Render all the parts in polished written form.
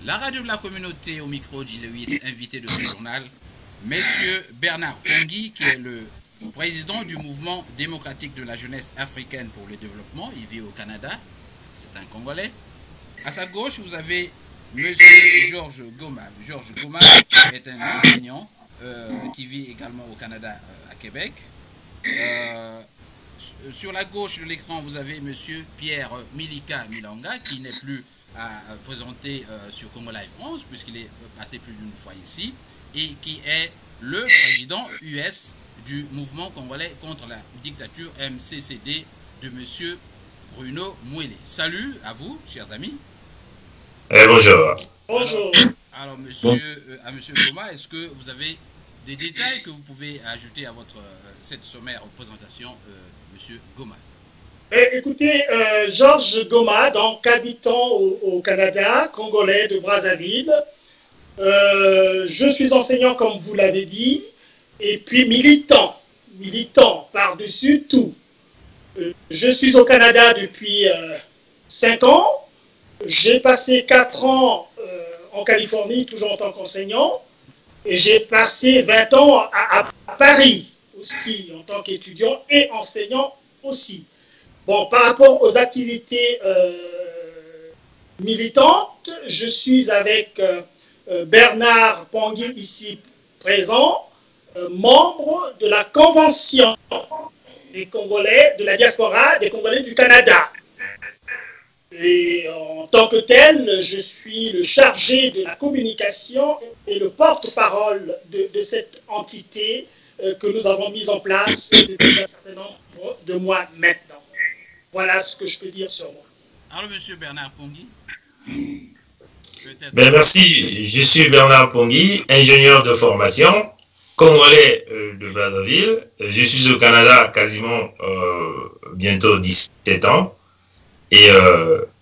La radio de la communauté au micro d'Iloïs, invité de ce journal, Monsieur Bernard Pongui, qui est le président du mouvement démocratique de la jeunesse africaine pour le développement. Il vit au Canada, c'est un Congolais. À sa gauche, vous avez Monsieur Georges Goma. Georges Goma est un enseignant qui vit également au Canada, à Québec. Sur la gauche de l'écran, vous avez Monsieur Pierre Milika Milanga, qui n'est plus à présenter sur Congo Live 11, puisqu'il est passé plus d'une fois ici, et qui est le président US du mouvement congolais contre la dictature MCCD de Monsieur Bruno Mouélé. Salut à vous, chers amis. Bonjour. Bonjour. Alors, monsieur Goma, est-ce que vous avez des détails que vous pouvez ajouter à cette sommaire présentation, monsieur Goma? Écoutez, Georges Goma, donc habitant au Canada, congolais de Brazzaville. Je suis enseignant, comme vous l'avez dit, et puis militant par-dessus tout. Je suis au Canada depuis 5 ans. J'ai passé 4 ans en Californie, toujours en tant qu'enseignant, et j'ai passé 20 ans à Paris aussi, en tant qu'étudiant et enseignant aussi. Bon, par rapport aux activités militantes, je suis avec Bernard Pongui, ici présent, membre de la Convention des Congolais, de la diaspora des Congolais du Canada. Et en tant que tel, je suis le chargé de la communication et le porte-parole de cette entité que nous avons mise en place depuis un certain nombre de mois maintenant. Voilà ce que je peux dire sur moi. Alors, monsieur Bernard Pongui. Merci, je suis Bernard Pongui, ingénieur de formation, congolais de Brazzaville. Je suis au Canada quasiment bientôt 17 ans. Et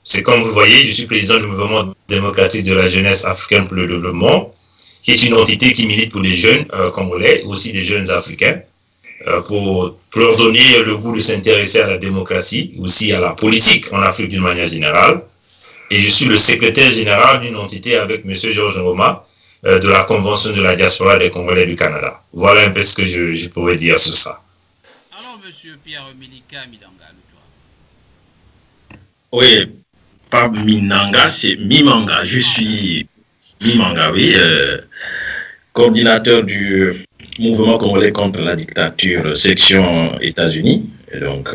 c'est comme vous voyez, je suis président du mouvement démocratique de la jeunesse africaine pour le développement, qui est une entité qui milite pour les jeunes congolais, aussi les jeunes africains, pour leur donner le goût de s'intéresser à la démocratie, aussi à la politique en Afrique d'une manière générale. Et je suis le secrétaire général d'une entité avec M. Georges Goma de la Convention de la diaspora des Congolais du Canada. Voilà un peu ce que je pourrais dire sur ça. Alors, M. Pierre Milika Milanga, oui, pas Minanga, c'est Mimanga. Je suis Mimanga, oui, coordinateur du mouvement congolais contre la dictature, section États-Unis. Donc,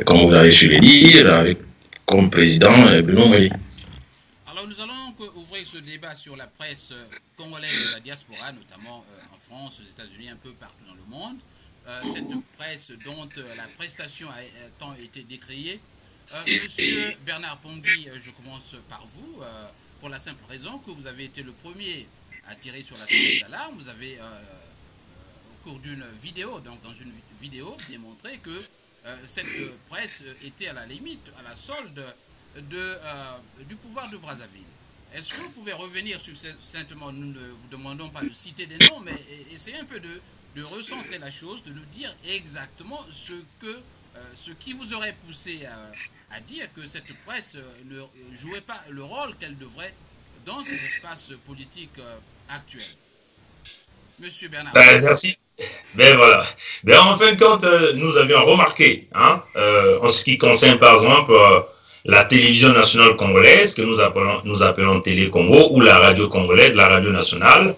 comme vous avez su le dire, avec comme président Bruno Mouélé. Alors, nous allons ouvrir ce débat sur la presse congolaise de la diaspora, notamment en France, aux États-Unis, un peu partout dans le monde. Cette presse dont la prestation a tant été décriée. Monsieur Bernard Pongui, je commence par vous, pour la simple raison que vous avez été le premier à tirer sur la sonnette d'alarme. Vous avez, au cours d'une vidéo, donc dans une vidéo, démontré que cette presse était à la limite, à la solde du pouvoir de Brazzaville. Est-ce que vous pouvez revenir succinctement, nous ne vous demandons pas de citer des noms, mais essayer un peu de recentrer la chose, de nous dire exactement ce qui vous aurait poussé à dire que cette presse ne jouait pas le rôle qu'elle devrait dans cet espace politique actuel. Monsieur Bernard. Merci. Voilà. En fin de compte, nous avions remarqué, en ce qui concerne par exemple la télévision nationale congolaise, que nous appelons Télé Congo, ou la radio congolaise, la radio nationale,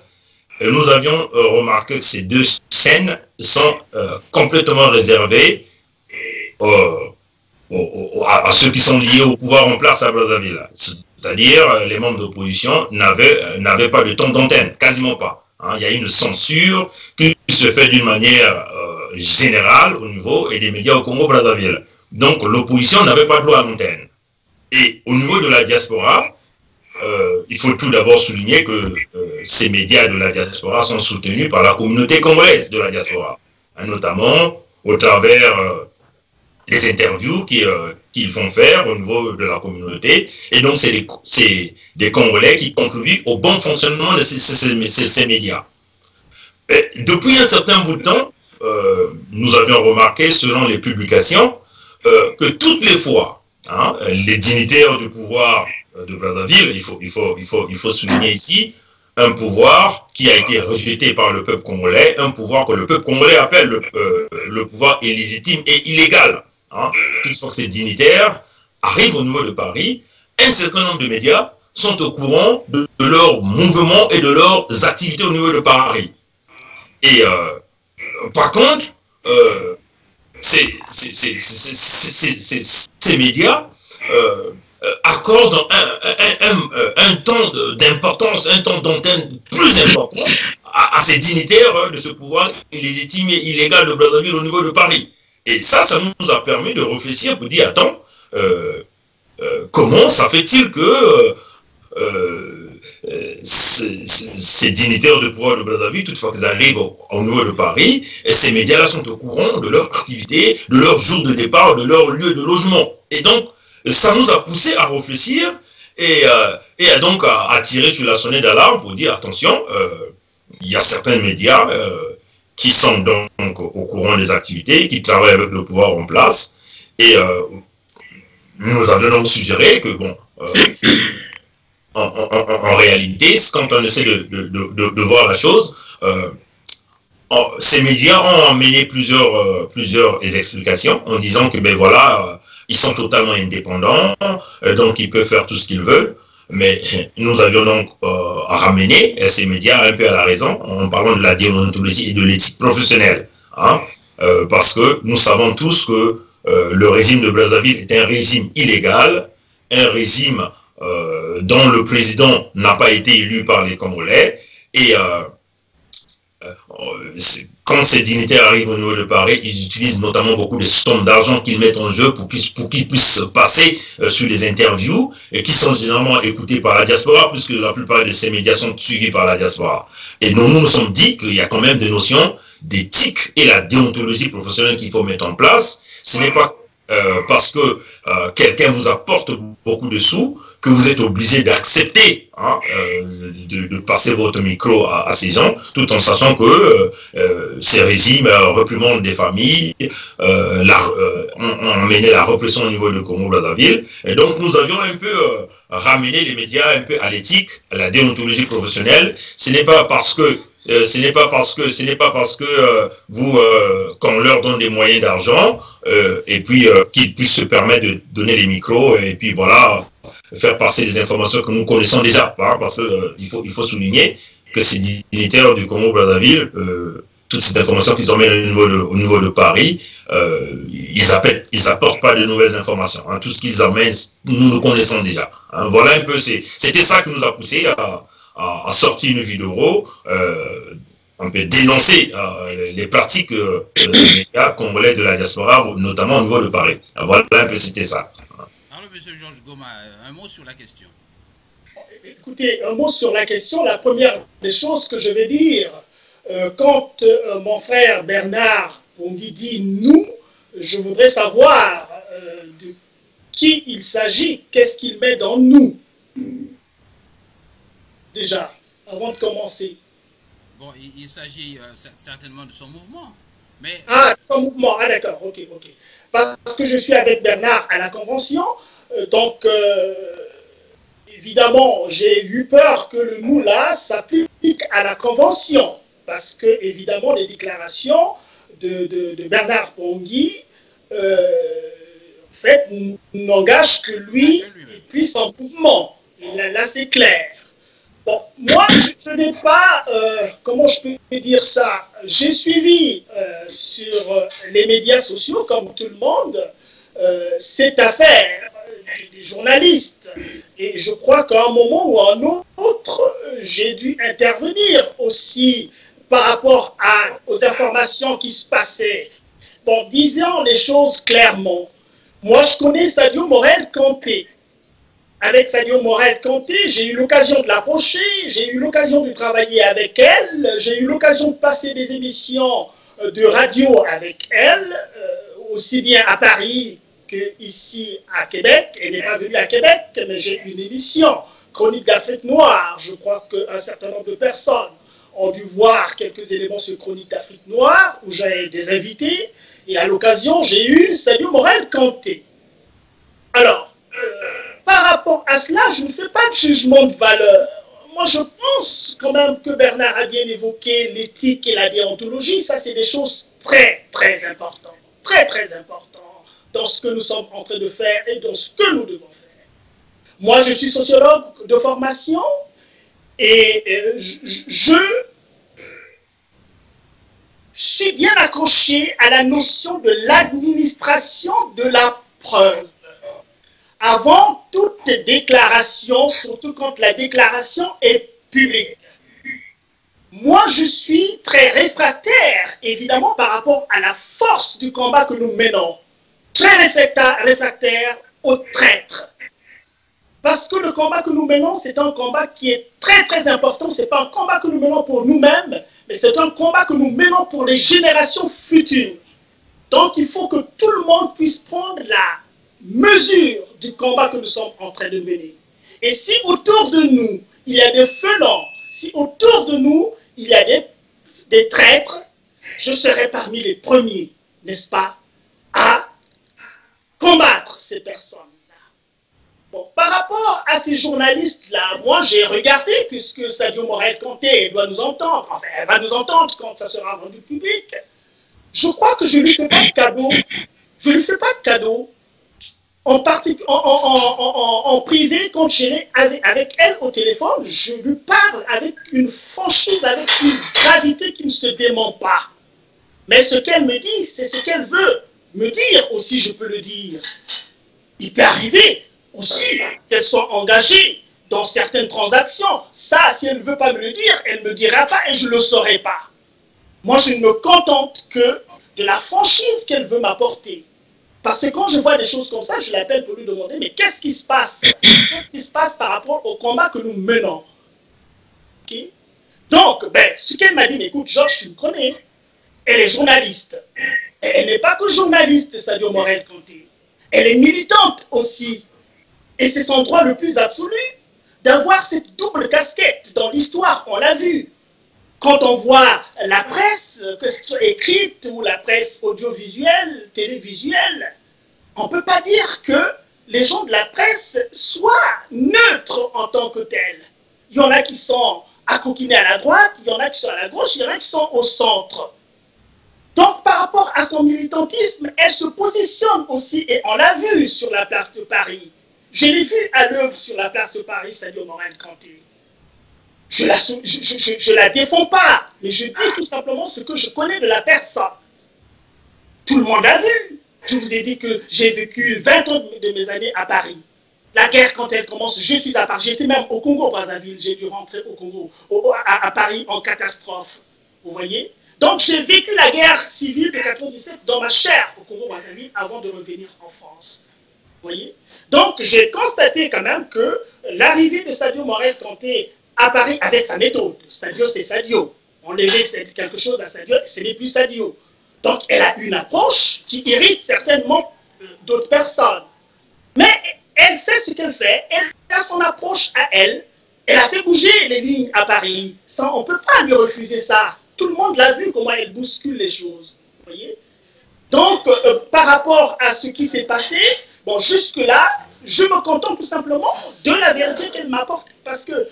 nous avions remarqué que ces deux chaînes sont complètement réservées à ceux qui sont liés au pouvoir en place à Brazzaville. C'est-à-dire, les membres d'opposition n'avaient pas de temps d'antenne, quasiment pas. Il y a une censure qui se fait d'une manière générale au niveau des médias au Congo-Brazzaville. Donc, l'opposition n'avait pas de droit à l'antenne. Et au niveau de la diaspora, il faut tout d'abord souligner que ces médias de la diaspora sont soutenus par la communauté congolaise de la diaspora, notamment au travers les interviews qu'ils font faire au niveau de la communauté. Et donc, c'est des Congolais qui contribuent au bon fonctionnement de ces médias. Et depuis un certain bout de temps, nous avions remarqué, selon les publications, que toutes les fois, les dignitaires du pouvoir de Brazzaville, il faut souligner ici un pouvoir qui a été rejeté par le peuple congolais, un pouvoir que le peuple congolais appelle le pouvoir illégitime et illégal. Hein. Toutefois, ces dignitaires arrivent au niveau de Paris, un certain nombre de médias sont au courant de leurs mouvements et de leurs activités au niveau de Paris. Et par contre, ces médias accordent un temps d'importance, un temps d'antenne plus important à ces dignitaires de ce pouvoir illégitime et illégal de Brazzaville au niveau de Paris. Et ça nous a permis de réfléchir pour dire, attends, comment ça fait-il que ces dignitaires de pouvoir de Brazzaville, toutefois qu'ils arrivent au niveau de Paris, et ces médias-là sont au courant de leur activité, de leur jour de départ, de leur lieu de logement. Et donc, ça nous a poussé à réfléchir et donc à tirer sur la sonnette d'alarme pour dire, attention, il y a certains médias qui sont donc au courant des activités, qui travaillent avec le pouvoir en place, et nous avions donc suggéré que, bon, en réalité, quand on essaie de voir la chose, ces médias ont amené plusieurs explications en disant que, ben voilà, ils sont totalement indépendants, donc ils peuvent faire tout ce qu'ils veulent. Mais nous avions donc ramené ces médias un peu à la raison en parlant de la déontologie et de l'éthique professionnelle. Hein, parce que nous savons tous que le régime de Brazzaville est un régime illégal, un régime dont le président n'a pas été élu par les Congolais. Et quand ces dignitaires arrivent au niveau de Paris, ils utilisent notamment beaucoup de sommes d'argent qu'ils mettent en jeu pour qu'ils puissent passer sur les interviews et qui sont généralement écoutés par la diaspora, puisque la plupart de ces médias sont suivis par la diaspora. Et nous sommes dit qu'il y a quand même des notions d'éthique et la déontologie professionnelle qu'il faut mettre en place. Ce n'est pas parce que quelqu'un vous apporte beaucoup de sous que vous êtes obligé d'accepter de passer votre micro à ces gens, tout en sachant que ces régimes réprimandent des familles, ont mené la répression au niveau de Congo-Brazzaville. Et donc nous avions un peu ramené les médias un peu à l'éthique, à la déontologie professionnelle. Ce n'est pas parce que vous, qu'on leur donne des moyens d'argent, et puis qu'ils puissent se permettre de donner les micros, et puis voilà, faire passer des informations que nous connaissons déjà, hein, parce que il faut souligner que ces dignitaires du Congo-Brazzaville, toutes ces informations qu'ils emmènent au niveau de Paris, ils apportent pas de nouvelles informations. Hein. Tout ce qu'ils emmènent, nous le connaissons déjà. Hein. Voilà un peu, c'était ça qui nous a poussé à sortir une vidéo, on peut dénoncer les pratiques des médias congolais de la diaspora, notamment au niveau de Paris. Voilà un peu, c'était ça. Alors, M. Georges Goma, un mot sur la question. Écoutez, un mot sur la question. La première des choses que je vais dire, quand mon frère Bernard Pongui dit « nous », je voudrais savoir de qui il s'agit, qu'est-ce qu'il met dans « nous ». Déjà, avant de commencer. Bon, il s'agit certainement de son mouvement. Mais... Ah, son mouvement, ah d'accord, ok. Parce que je suis avec Bernard à la convention, donc évidemment, j'ai eu peur que le nous là s'applique à la convention, parce que évidemment, les déclarations de Bernard Pongui, en fait, n'engagent que lui et puis son mouvement. Là, c'est clair. Bon, moi, je n'ai pas, comment je peux dire ça, j'ai suivi sur les médias sociaux, comme tout le monde, cette affaire des journalistes. Et je crois qu'à un moment ou à un autre, j'ai dû intervenir aussi par rapport aux informations qui se passaient. Bon, disons les choses clairement. Moi, je connais Sadio Morel-Kanté. Avec Sadio Morel-Kanté, j'ai eu l'occasion de l'approcher, j'ai eu l'occasion de travailler avec elle, j'ai eu l'occasion de passer des émissions de radio avec elle, aussi bien à Paris qu'ici à Québec. Elle n'est pas venue à Québec, mais j'ai une émission, Chronique d'Afrique Noire. Je crois qu'un certain nombre de personnes ont dû voir quelques éléments sur Chronique d'Afrique Noire, où j'ai des invités, et à l'occasion, j'ai eu Sadio Morel-Kanté. Alors, par par rapport à cela, je ne fais pas de jugement de valeur. Moi, je pense quand même que Bernard a bien évoqué l'éthique et la déontologie. Ça, c'est des choses très, très importantes. Très, très importantes dans ce que nous sommes en train de faire et dans ce que nous devons faire. Moi, je suis sociologue de formation et je suis bien accroché à la notion de l'administration de la preuve. Avant toute déclaration, surtout quand la déclaration est publique. Moi, je suis très réfractaire, évidemment, par rapport à la force du combat que nous menons. Très réfractaire aux traîtres. Parce que le combat que nous menons, c'est un combat qui est très, très important. Ce n'est pas un combat que nous menons pour nous-mêmes, mais c'est un combat que nous menons pour les générations futures. Donc, il faut que tout le monde puisse prendre la mesure du combat que nous sommes en train de mener. Et si autour de nous, il y a des félons, si autour de nous, il y a des traîtres, je serai parmi les premiers, n'est-ce pas, à combattre ces personnes-là. Bon, par rapport à ces journalistes-là, moi j'ai regardé, puisque Sadio Morel-Kanté doit nous entendre, enfin elle va nous entendre quand ça sera rendu public, je crois que je ne lui fais pas de cadeau, je ne lui fais pas de cadeau. En privé, quand je suis avec elle au téléphone, je lui parle avec une franchise, avec une gravité qui ne se dément pas. Mais ce qu'elle me dit, c'est ce qu'elle veut me dire aussi, je peux le dire. Il peut arriver aussi qu'elle soit engagée dans certaines transactions. Ça, si elle ne veut pas me le dire, elle ne me dira pas et je ne le saurai pas. Moi, je ne me contente que de la franchise qu'elle veut m'apporter. Parce que quand je vois des choses comme ça, je l'appelle pour lui demander, mais qu'est-ce qui se passe? Qu'est-ce qui se passe par rapport au combat que nous menons? Okay? Donc, ce qu'elle m'a dit, mais écoute, Georges, tu me connais. Elle est journaliste. Elle n'est pas que journaliste, Sadio Morel-Kanté. Elle est militante aussi. Et c'est son droit le plus absolu d'avoir cette double casquette dans l'histoire, on l'a vu. Quand on voit la presse, que ce soit écrite ou la presse audiovisuelle, télévisuelle, on ne peut pas dire que les gens de la presse soient neutres en tant que tels. Il y en a qui sont accoquinés à la droite, il y en a qui sont à la gauche, il y en a qui sont au centre. Donc par rapport à son militantisme, elle se positionne aussi, et on l'a vu sur la place de Paris. Je l'ai vu à l'œuvre sur la place de Paris, Sadio Morel-Kanté. Je ne la défends pas, mais je dis tout simplement ce que je connais de la personne. Tout le monde a vu. Je vous ai dit que j'ai vécu 20 ans de mes années à Paris. La guerre, quand elle commence, je suis à Paris. J'étais même au Congo, Brazzaville. J'ai dû rentrer au Congo, à Paris en catastrophe. Vous voyez? Donc j'ai vécu la guerre civile de 1997 dans ma chair au Congo, Brazzaville, avant de revenir en France. Vous voyez? Donc j'ai constaté quand même que l'arrivée de Sadio Morel-Kanté à Paris avec sa méthode. Sadio, c'est Sadio. Enlever quelque chose à Sadio, ce n'est plus Sadio. Donc, elle a une approche qui irrite certainement d'autres personnes. Mais elle fait ce qu'elle fait. Elle a son approche à elle. Elle a fait bouger les lignes à Paris. Ça, on ne peut pas lui refuser ça. Tout le monde l'a vu comment elle bouscule les choses. Vous voyez? Donc, par rapport à ce qui s'est passé, bon, jusque-là, je me contente tout simplement de la vérité qu'elle m'apporte. Parce que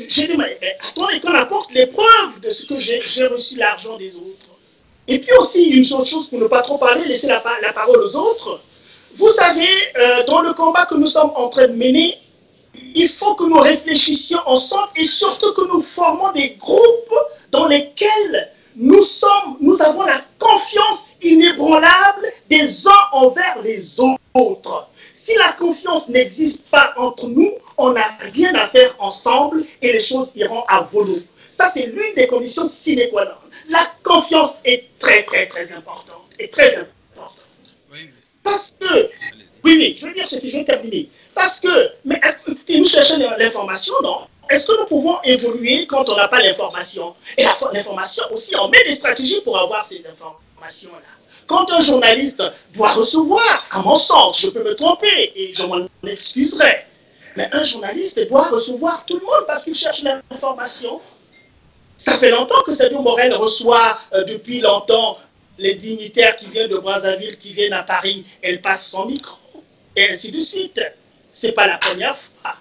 j'ai dit, mais attendez, qu'on apporte les preuves de ce que j'ai reçu l'argent des autres. Et puis aussi, une autre chose pour ne pas trop parler, laisser la parole aux autres. Vous savez, dans le combat que nous sommes en train de mener, il faut que nous réfléchissions ensemble et surtout que nous formons des groupes dans lesquels nous avons la confiance inébranlable des uns envers les autres. Si la confiance n'existe pas entre nous, on n'a rien à faire ensemble et les choses iront à volo. Ça, c'est l'une des conditions sine qua non. La confiance est très, très, très importante. Et très importante. Oui. Parce que, oui, je veux dire ceci, je vais terminer. Parce que, mais nous cherchons l'information, non? Est-ce que nous pouvons évoluer quand on n'a pas l'information? Et l'information aussi, on met des stratégies pour avoir ces informations-là. Quand un journaliste doit recevoir, à mon sens, je peux me tromper et je m'en excuserai, mais un journaliste doit recevoir tout le monde parce qu'il cherche l'information. Ça fait longtemps que Sadio Morel reçoit, depuis longtemps, les dignitaires qui viennent de Brazzaville, qui viennent à Paris, elle passe son micro, et ainsi de suite. Ce n'est pas la première fois.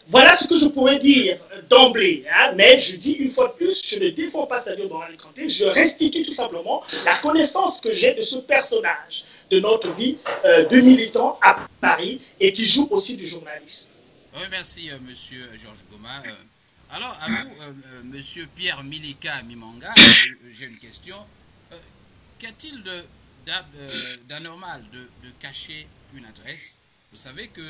Voilà ce que je pourrais dire d'emblée, hein, mais je dis une fois de plus, je ne défends pas Sadio Boran-Kanté, je restitue tout simplement la connaissance que j'ai de ce personnage de notre vie de militant à Paris et qui joue aussi du journalisme. Oui, merci, monsieur Georges Goma. Alors, à vous, monsieur Pierre Milika Mimanga, j'ai une question. Qu'y-a-t-il d'anormal de cacher une adresse? Vous savez que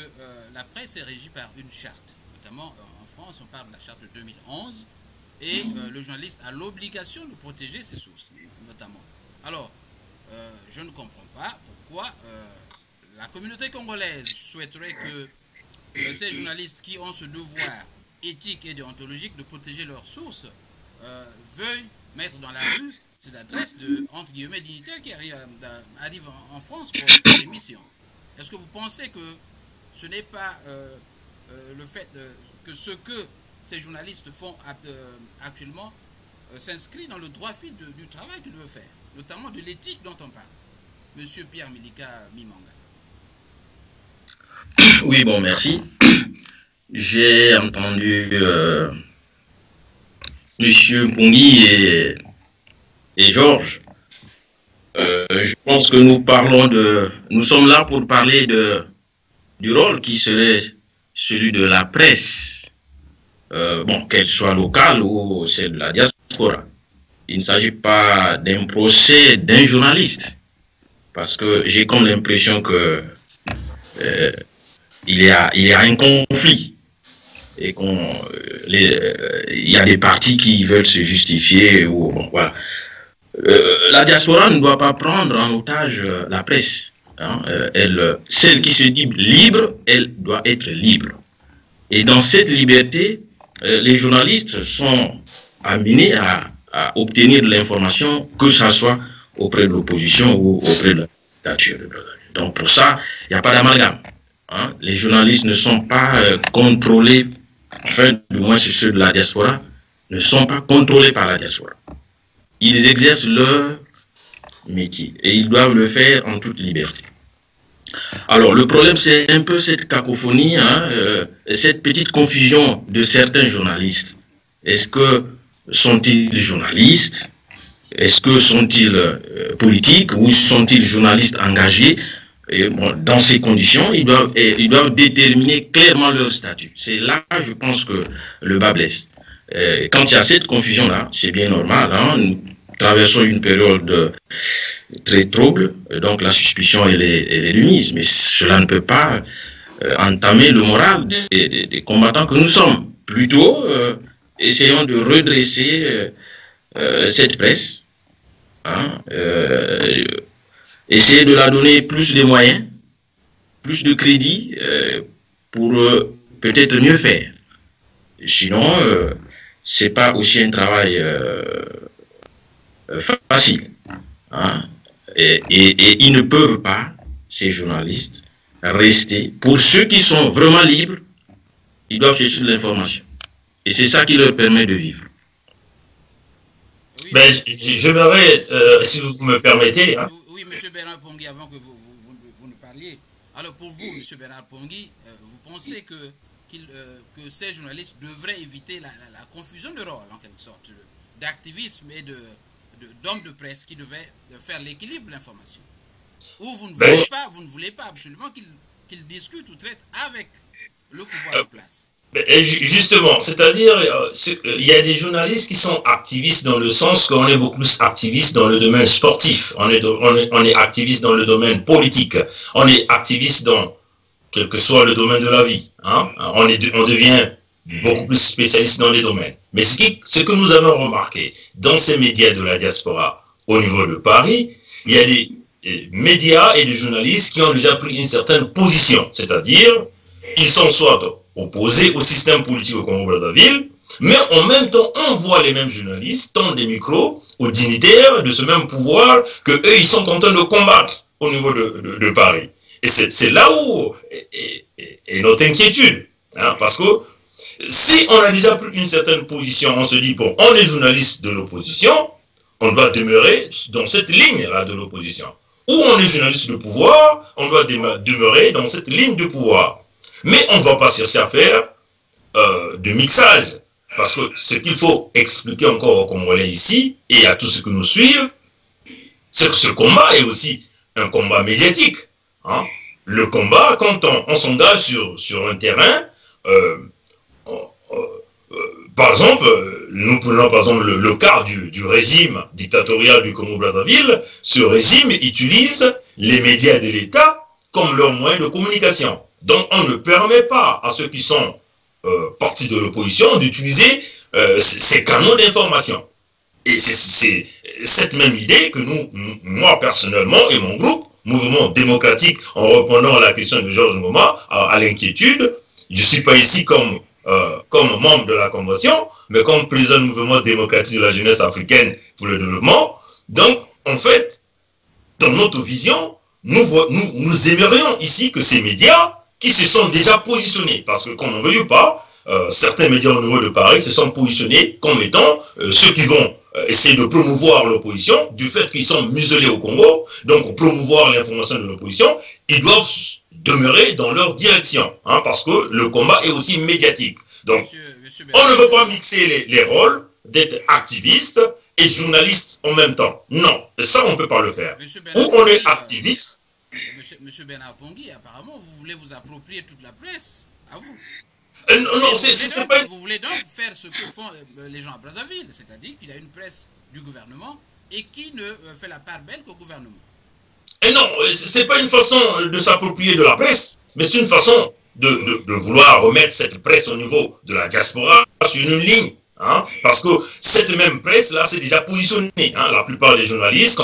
la presse est régie par une charte. Notamment en France, on parle de la charte de 2011 et le journaliste a l'obligation de protéger ses sources, notamment. Alors, je ne comprends pas pourquoi la communauté congolaise souhaiterait que ces journalistes qui ont ce devoir éthique et déontologique de protéger leurs sources veuillent mettre dans la rue ces adresses de, entre guillemets, dignitaires qui arrivent en France pour des missions. Est-ce que vous pensez que ce n'est pas le fait que ce que ces journalistes font actuellement s'inscrit dans le droit fil du travail qu'ils veulent faire, notamment de l'éthique dont on parle? Monsieur Pierre Milika Mimanga. Oui, bon, merci. J'ai entendu Monsieur Mpungi et Georges. Je pense que nous sommes là pour parler du rôle qui serait celui de la presse, bon, qu'elle soit locale ou celle de la diaspora. Il ne s'agit pas d'un procès d'un journaliste, parce que j'ai comme l'impression que il y a un conflit et il y a des partis qui veulent se justifier. Ou, bon, voilà. La diaspora ne doit pas prendre en otage la presse. Hein. Celle qui se dit libre, elle doit être libre. Et dans cette liberté, les journalistes sont amenés à obtenir de l'information, que ce soit auprès de l'opposition ou auprès de la dictature. Donc pour ça, il n'y a pas d'amalgame. Hein. Les journalistes ne sont pas contrôlés, enfin du moins ceux de la diaspora, ne sont pas contrôlés par la diaspora. Ils exercent leur métier et ils doivent le faire en toute liberté. Alors le problème, c'est un peu cette cacophonie, hein, cette petite confusion de certains journalistes. Est-ce que sont-ils journalistes? Est-ce que sont-ils politiques ou sont-ils journalistes engagés? Et bon, dans ces conditions, ils doivent déterminer clairement leur statut. C'est là, je pense, que le bas blesse. Quand il y a cette confusion-là, c'est bien normal. Hein, nous traversons une période très trouble, donc la suspicion elle est de mise. Mais cela ne peut pas entamer le moral des combattants que nous sommes. Plutôt, essayons de redresser cette presse. Hein, essayer de la donner plus de moyens, plus de crédit pour peut-être mieux faire. Sinon, c'est pas aussi un travail facile. Hein? Et ils ne peuvent pas, ces journalistes, rester. Pour ceux qui sont vraiment libres, ils doivent chercher de l'information. Et c'est ça qui leur permet de vivre. Oui. Ben, je m'arrête, si vous me permettez. Hein. Oui, M. Bernard Pongui, avant que vous nous parliez. Alors pour vous, M. Bernard Pongui, vous pensez que ces journalistes devraient éviter la confusion de rôle, en quelque sorte, d'activisme et d'hommes de presse qui devaient faire l'équilibre de l'information? Ou vous ne voulez pas absolument qu'ils discutent ou traitent avec le pouvoir de place? Justement, c'est-à-dire, il y a des journalistes qui sont activistes dans le sens qu'on est beaucoup plus activiste dans le domaine sportif, on est activiste dans le domaine politique, on est activiste dans quel que soit le domaine de la vie. Hein? On devient beaucoup plus spécialiste dans les domaines. Mais ce que nous avons remarqué dans ces médias de la diaspora au niveau de Paris, il y a des médias et des journalistes qui ont déjà pris une certaine position, c'est-à-dire, ils sont soit opposés au système politique au Congo-Brazzaville, mais en même temps, on voit les mêmes journalistes tendre des micros aux dignitaires de ce même pouvoir que eux, ils sont en train de combattre au niveau de Paris. Et c'est là où est notre inquiétude. Hein, parce que si on a déjà pris une certaine position, on se dit, bon, on est journaliste de l'opposition, on doit demeurer dans cette ligne-là de l'opposition. Ou on est journaliste de pouvoir, on doit demeurer dans cette ligne de pouvoir. Mais on ne va pas chercher à faire de mixage. Parce que ce qu'il faut expliquer encore aux Congolais ici, et à tous ceux qui nous suivent, c'est que ce combat est aussi un combat médiatique. Hein. Le combat, quand on s'engage sur un terrain, par exemple, nous prenons par exemple le cas du régime dictatorial du Congo-Brazzaville. Ce régime utilise les médias de l'État comme leur moyen de communication. Donc on ne permet pas à ceux qui sont partis de l'opposition d'utiliser ces canaux d'information. Et c'est cette même idée que moi personnellement et mon groupe, Mouvement démocratique, en reprenant la question de Georges Ngoma à l'inquiétude, je ne suis pas ici comme membre de la Convention, mais comme président du Mouvement démocratique de la jeunesse africaine pour le développement. Donc, en fait, dans notre vision, nous aimerions ici que ces médias qui se sont déjà positionnés, parce que qu'on ne veuille pas, certains médias au niveau de Paris se sont positionnés comme étant ceux qui vont essayer de promouvoir l'opposition, du fait qu'ils sont muselés au Congo, donc promouvoir l'information de l'opposition, ils doivent demeurer dans leur direction, hein, parce que le combat est aussi médiatique. Donc, on ne veut pas mixer les rôles d'être activiste et journaliste en même temps. Non, ça on ne peut pas le faire. Ou on est activiste. Monsieur Bernard Pongui, apparemment, vous voulez vous approprier toute la presse, à vous. Non, c'est pas... Vous voulez donc faire ce que font les gens à Brazzaville, c'est-à-dire qu'il y a une presse du gouvernement et qui ne fait la part belle qu'au gouvernement. Et non, c'est pas une façon de s'approprier de la presse, mais c'est une façon de vouloir remettre cette presse au niveau de la diaspora sur une ligne. Hein, parce que cette même presse-là s'est déjà positionnée. Hein, la plupart des journalistes,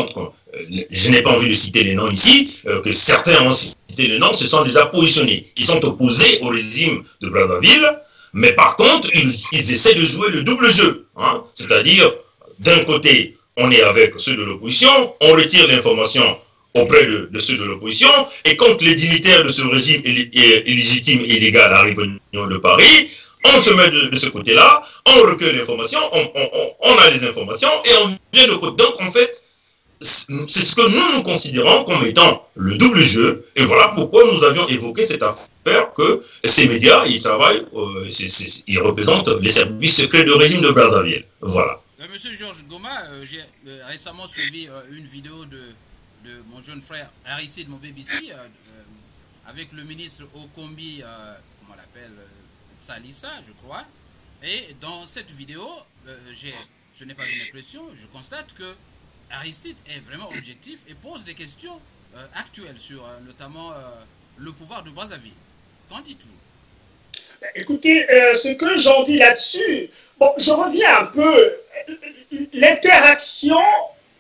je n'ai pas envie de citer les noms ici, que certains ont cité les noms, se sont déjà positionnés. Ils sont opposés au régime de Brazzaville, mais par contre, ils essaient de jouer le double jeu. Hein, c'est-à-dire, d'un côté, on est avec ceux de l'opposition, on retire l'information auprès de ceux de l'opposition, et quand les dignitaires de ce régime illégitime et illégal arrivent au niveau de Paris, on se met de ce côté-là, on recueille l'information, on a les informations et on vient de côté. Donc en fait, c'est ce que nous considérons comme étant le double jeu. Et voilà pourquoi nous avions évoqué cette affaire que ces médias, ils travaillent, ils représentent les services secrets du régime de Brazzaville. Voilà. Monsieur Georges Ngoma, j'ai récemment suivi une vidéo de mon jeune frère Aristide Mobébissi avec le ministre Okombi, comment on l'appelle, Salissa, je crois. Et dans cette vidéo, ce n'est pas une impression, je constate que Aristide est vraiment objectif et pose des questions actuelles sur notamment le pouvoir de Brazzaville. Qu'en dites-vous? Écoutez, ce que j'en dis là-dessus, bon, je reviens un peu. L'interaction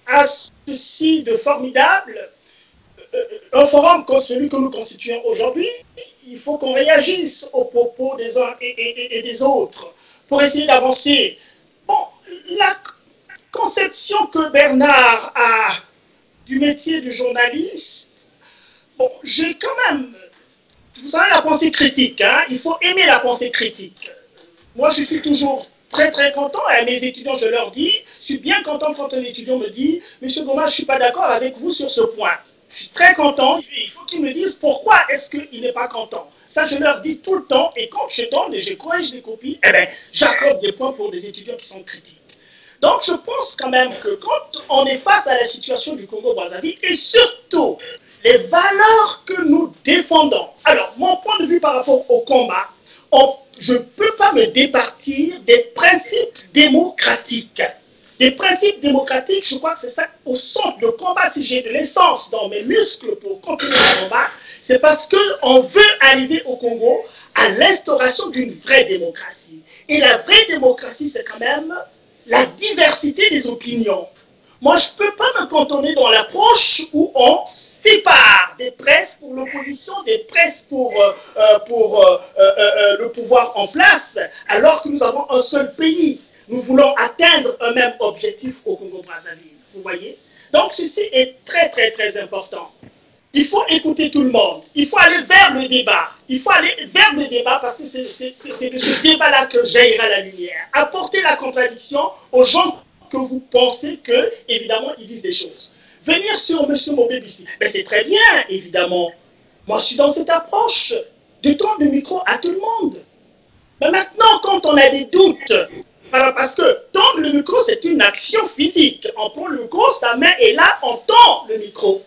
a ceci de formidable. Un forum comme celui que nous constituons aujourd'hui, il faut qu'on réagisse aux propos des uns et des autres pour essayer d'avancer. Bon, la conception que Bernard a du métier de journaliste, bon, j'ai quand même, vous savez, la pensée critique, hein, il faut aimer la pensée critique. Moi, je suis toujours très très content, et à mes étudiants, je leur dis, je suis bien content quand un étudiant me dit, Monsieur Ngoma, je ne suis pas d'accord avec vous sur ce point. Je suis très content, il faut qu'ils me disent pourquoi est-ce qu'il n'est pas content. Ça, je leur dis tout le temps, et quand je donne et je corrige des copies, eh bien, j'accorde des points pour des étudiants qui sont critiques. Donc, je pense quand même que quand on est face à la situation du Congo-Brazzaville, et surtout les valeurs que nous défendons, alors, mon point de vue par rapport au combat, je ne peux pas me départir des principes démocratiques. Des principes démocratiques, je crois que c'est ça au centre de combat. Si j'ai de l'essence dans mes muscles pour continuer le combat, c'est parce qu'on veut arriver au Congo à l'instauration d'une vraie démocratie. Et la vraie démocratie, c'est quand même la diversité des opinions. Moi, je ne peux pas me cantonner dans l'approche où on sépare des presses pour l'opposition, des presses pour le pouvoir en place, alors que nous avons un seul pays. Nous voulons atteindre un même objectif au Congo-Brazzaville. Vous voyez? Donc, ceci est très, très, très important. Il faut écouter tout le monde. Il faut aller vers le débat. Il faut aller vers le débat parce que c'est de ce débat-là que jaillira la lumière. Apporter la contradiction aux gens que vous pensez que, évidemment, ils disent des choses. Venir sur M. Mobébissi, ben c'est très bien, évidemment. Moi, je suis dans cette approche de tendre le micro à tout le monde. Mais maintenant, quand on a des doutes, parce que tendre le micro, c'est une action physique. On prend le micro, sa main est là, on tend le micro.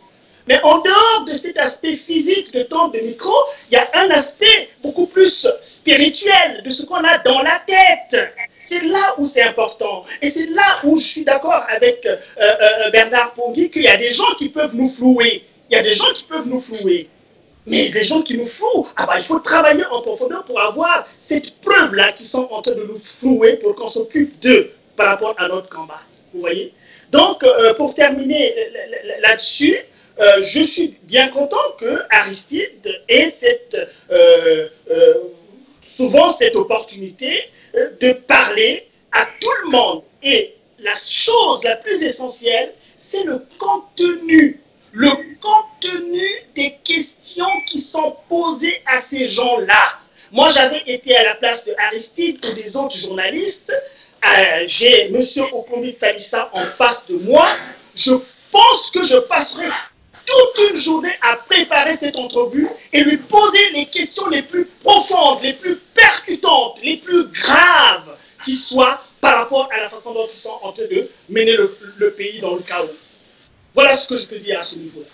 Mais en dehors de cet aspect physique de tendre le micro, il y a un aspect beaucoup plus spirituel de ce qu'on a dans la tête. C'est là où c'est important. Et c'est là où je suis d'accord avec Bernard Pongui qu'il y a des gens qui peuvent nous flouer. Il y a des gens qui peuvent nous flouer. Mais les gens qui nous flouent, il faut travailler en profondeur pour avoir cette preuve-là qui sont en train de nous flouer pour qu'on s'occupe d'eux par rapport à notre combat. Vous voyez? Donc, pour terminer là-dessus, je suis bien content que Aristide ait souvent cette opportunité de parler à tout le monde. Et la chose la plus essentielle, c'est le contenu. Le contenu des questions qui sont posées à ces gens-là. Moi, j'avais été à la place de Aristide ou des autres journalistes. J'ai M. Okombi Salissa en face de moi. Je pense que je passerai toute une journée à préparer cette entrevue et lui poser les questions les plus profondes, les plus percutantes, les plus graves qui soient par rapport à la façon dont ils sont en train de mener le pays dans le chaos. Voilà ce que je peux dire à ce niveau-là.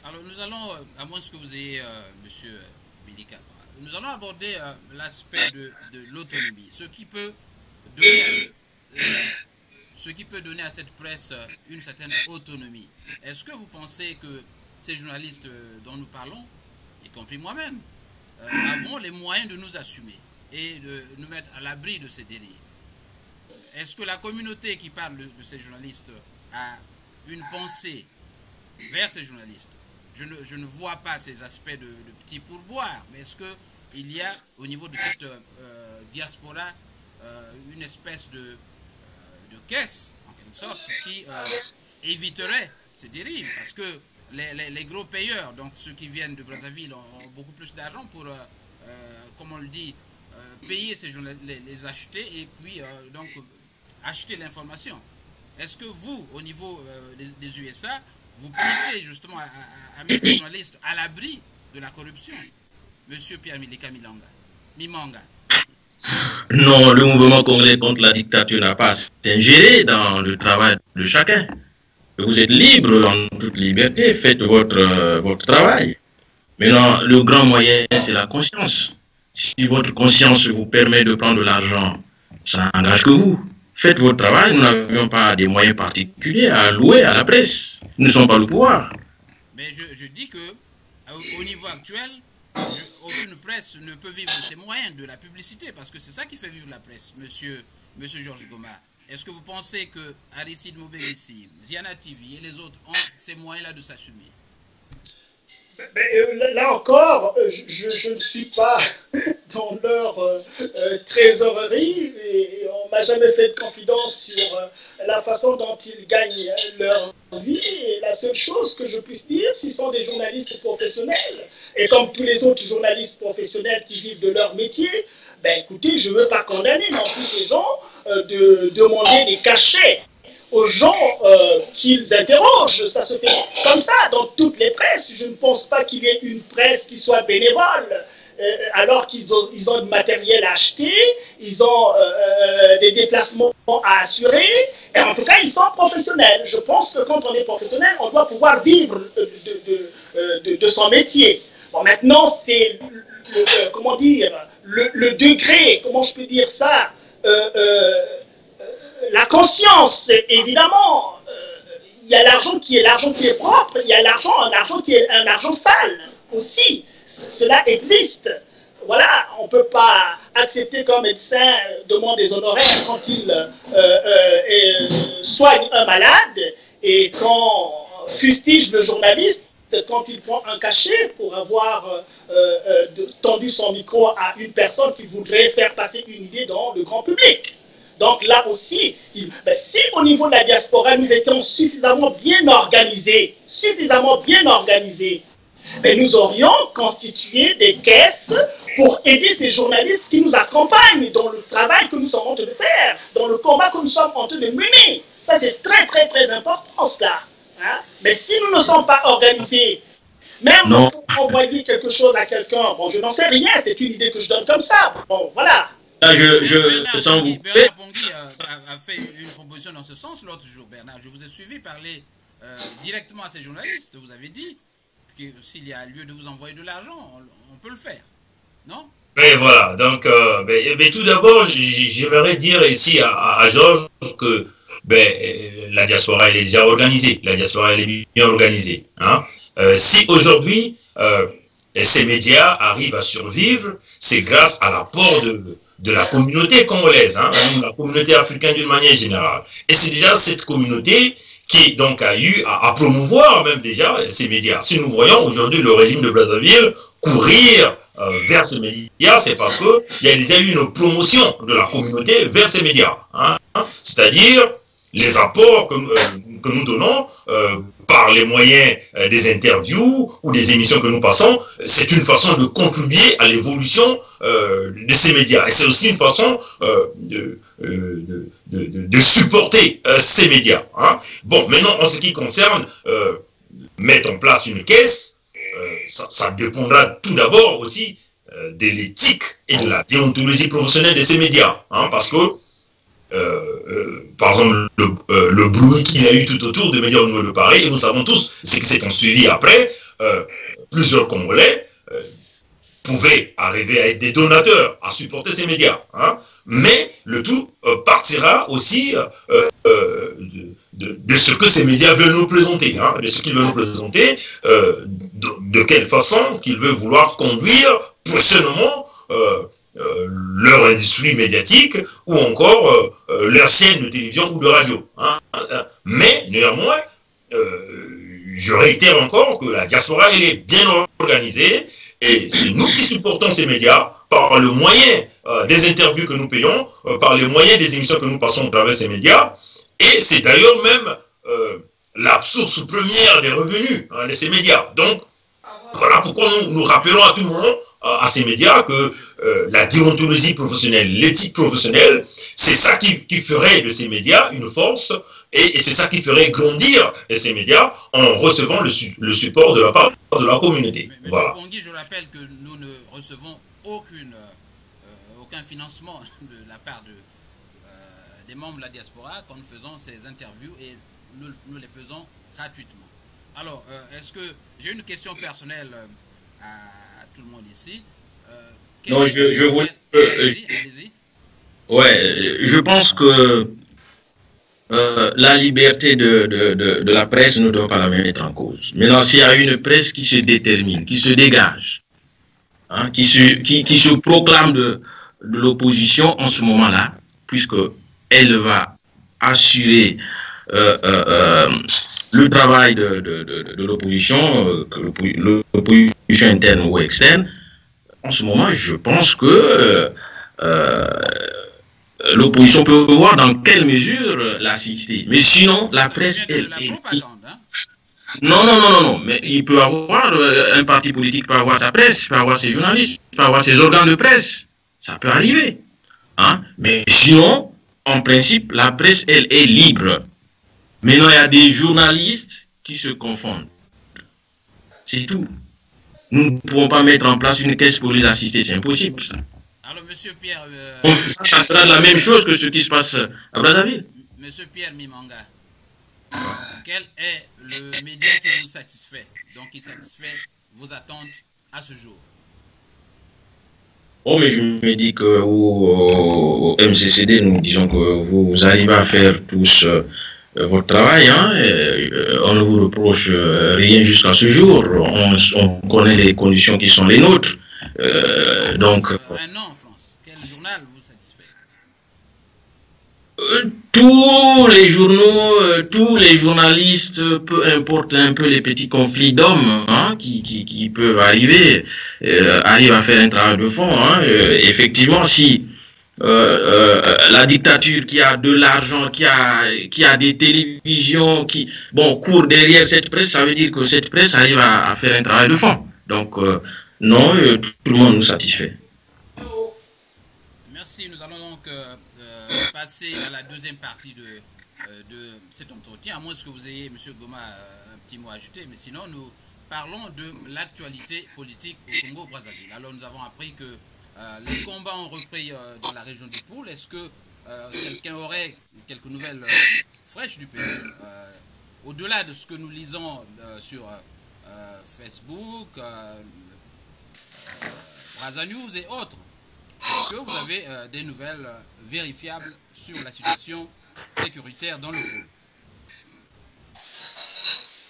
Alors nous allons, à moins que vous ayez, monsieur Bilika, nous allons aborder l'aspect de l'autonomie, ce qui peut donner à cette presse une certaine autonomie. Est-ce que vous pensez que ces journalistes dont nous parlons, y compris moi-même, avons les moyens de nous assumer et de nous mettre à l'abri de ces dérives? Est-ce que la communauté qui parle de ces journalistes a une pensée vers ces journalistes? Je ne vois pas ces aspects de petits pourboires, mais est-ce qu'il y a au niveau de cette diaspora une espèce de caisse, en quelque sorte, qui éviterait ces dérives? Parce que les gros payeurs, donc ceux qui viennent de Brazzaville, ont beaucoup plus d'argent pour, comme on le dit, payer ces journalistes, les acheter et puis donc acheter l'information. Est-ce que vous, au niveau des USA, vous pensez justement à mettre les journalistes à l'abri de la corruption? Monsieur Pierre Milika Mimanga. Non, le mouvement congolais contre la dictature n'a pas à s'ingérer dans le travail de chacun. Vous êtes libre, en toute liberté, faites votre travail. Maintenant, le grand moyen, c'est la conscience. Si votre conscience vous permet de prendre de l'argent, ça n'engage que vous. Faites votre travail, nous n'avions pas des moyens particuliers à allouer à la presse. Nous ne sommes pas le pouvoir. Mais je dis que au niveau actuel, aucune presse ne peut vivre de ses moyens, de la publicité, parce que c'est ça qui fait vivre la presse, monsieur Georges Goma. Est-ce que vous pensez que Aristide Mobélissi, Ziana TV et les autres ont ces moyens-là de s'assumer? Là encore, je ne suis pas dans leur trésorerie et on ne m'a jamais fait de confidence sur la façon dont ils gagnent leur vie. Et la seule chose que je puisse dire, s'ils sont des journalistes professionnels, et comme tous les autres journalistes professionnels qui vivent de leur métier, ben écoutez, je ne veux pas condamner non plus ces gens de demander des cachets aux gens qu'ils interrogent. Ça se fait comme ça dans toutes les presses. Je ne pense pas qu'il y ait une presse qui soit bénévole. Alors qu'ils ont du matériel à acheter, ils ont des déplacements à assurer, et en tout cas, ils sont professionnels. Je pense que quand on est professionnel, on doit pouvoir vivre de son métier. Bon, maintenant, c'est, comment dire, le degré, comment je peux dire ça, la conscience, évidemment, il y a l'argent qui est propre, il y a un argent qui est un argent sale aussi. Cela existe. Voilà, on ne peut pas accepter qu'un médecin demande des honoraires quand il soigne un malade et quand fustige le journaliste quand il prend un cachet pour avoir tendu son micro à une personne qui voudrait faire passer une idée dans le grand public. Donc là aussi, si au niveau de la diaspora, nous étions suffisamment bien organisés, mais nous aurions constitué des caisses pour aider ces journalistes qui nous accompagnent dans le travail que nous sommes en train de faire, dans le combat que nous sommes en train de mener. Ça, c'est très, très, très important, cela. Hein? Mais si nous ne sommes pas organisés, Même Non. pour envoyer quelque chose à quelqu'un, bon, je n'en sais rien, c'est une idée que je donne comme ça. Bon, voilà. Là, sans vous Bernard Pongui a fait une proposition dans ce sens l'autre jour, Bernard. Je vous ai suivi parler directement à ces journalistes. Vous avez dit que s'il y a lieu de vous envoyer de l'argent, on peut le faire. Non? Mais voilà, donc tout d'abord, j'aimerais dire ici à Georges que la diaspora elle est déjà organisée, la diaspora elle est bien organisée. Hein. Si aujourd'hui ces médias arrivent à survivre, c'est grâce à l'apport de la communauté congolaise, hein, la communauté africaine d'une manière générale. Et c'est déjà cette communauté qui donc a eu à promouvoir même déjà ces médias. Si nous voyons aujourd'hui le régime de Brazzaville courir vers ces médias, c'est parce qu'il y a déjà eu une promotion de la communauté vers ces médias. Hein. C'est-à-dire les apports que nous donnons par les moyens des interviews ou des émissions que nous passons, c'est une façon de contribuer à l'évolution de ces médias. Et c'est aussi une façon de supporter ces médias. Hein. Bon, maintenant, en ce qui concerne mettre en place une caisse, ça dépendra tout d'abord aussi de l'éthique et de la déontologie professionnelle de ces médias. Hein, parce que par exemple, le bruit qu'il y a eu tout autour des médias au niveau de Paris, et nous savons tous ce qui s'est suivi après, plusieurs Congolais pouvaient arriver à être des donateurs, à supporter ces médias. Hein, mais le tout partira aussi de ce que ces médias veulent nous présenter, hein, de ce qu'ils veulent nous présenter, de quelle façon qu'ils veulent vouloir conduire prochainement leur industrie médiatique ou encore leur chaîne de télévision ou de radio. Hein. Mais néanmoins, je réitère encore que la diaspora elle est bien organisée et c'est nous qui supportons ces médias par le moyen des interviews que nous payons, par les moyens des émissions que nous passons à travers ces médias, et c'est d'ailleurs même la source première des revenus de ces médias. Donc voilà pourquoi nous rappelons à tout le monde, à ces médias, que la déontologie professionnelle, l'éthique professionnelle, c'est ça qui ferait de ces médias une force, et c'est ça qui ferait grandir ces médias en recevant le support de la part de la communauté. Mais voilà. Pongui, je rappelle que nous ne recevons aucun financement de la part des membres de la diaspora quand nous faisons ces interviews, et nous les faisons gratuitement. Alors, est-ce que j'ai une question personnelle à tout le monde ici? Non, je voulais. Allez-y. Ouais, je pense que la liberté de la presse ne doit pas la mettre en cause. Maintenant, s'il y a une presse qui se détermine, qui se dégage, hein, qui se proclame de l'opposition en ce moment-là, puisque elle va assurer le travail de l'opposition, l'opposition interne ou externe, en ce moment, je pense que l'opposition peut voir dans quelle mesure l'assister. Mais sinon, la presse, elle... Non, mais il peut avoir, un parti politique peut avoir sa presse, peut avoir ses journalistes, peut avoir ses organes de presse. Ça peut arriver. Hein? Mais sinon, en principe, la presse, elle est libre. Maintenant, il y a des journalistes qui se confondent. C'est tout. Nous ne pouvons pas mettre en place une caisse pour les assister, c'est impossible ça. Alors, monsieur Pierre... ça sera la même chose que ce qui se passe à Brazzaville. Monsieur Pierre Mimanga, quel est le média qui vous satisfait, donc qui satisfait vos attentes à ce jour? Oh, mais je me dis que au MCCD, nous disons que vous arrivez à faire tous votre travail, hein, on ne vous reproche rien jusqu'à ce jour. On connaît les conditions qui sont les nôtres. Donc, un an en France, quel journal vous satisfait? Tous les journaux, tous les journalistes, peu importe un peu les petits conflits d'hommes, hein, qui peuvent arriver, arrivent à faire un travail de fond. Hein. Effectivement, si la dictature qui a de l'argent, qui a des télévisions, qui court derrière cette presse, ça veut dire que cette presse arrive à faire un travail de fond. Donc, non, tout le monde nous satisfait. Merci, nous allons donc passer à la deuxième partie de cet entretien, à moins que vous ayez, M. Goma, un petit mot à ajouter, mais sinon, nous parlons de l'actualité politique au Congo-Brazzaville. Alors nous avons appris que les combats ont repris dans la région du Poul. Est-ce que quelqu'un aurait quelques nouvelles fraîches du pays au-delà de ce que nous lisons sur Facebook, Brazza News et autres? Est-ce que vous avez des nouvelles vérifiables sur la situation sécuritaire dans le Poul?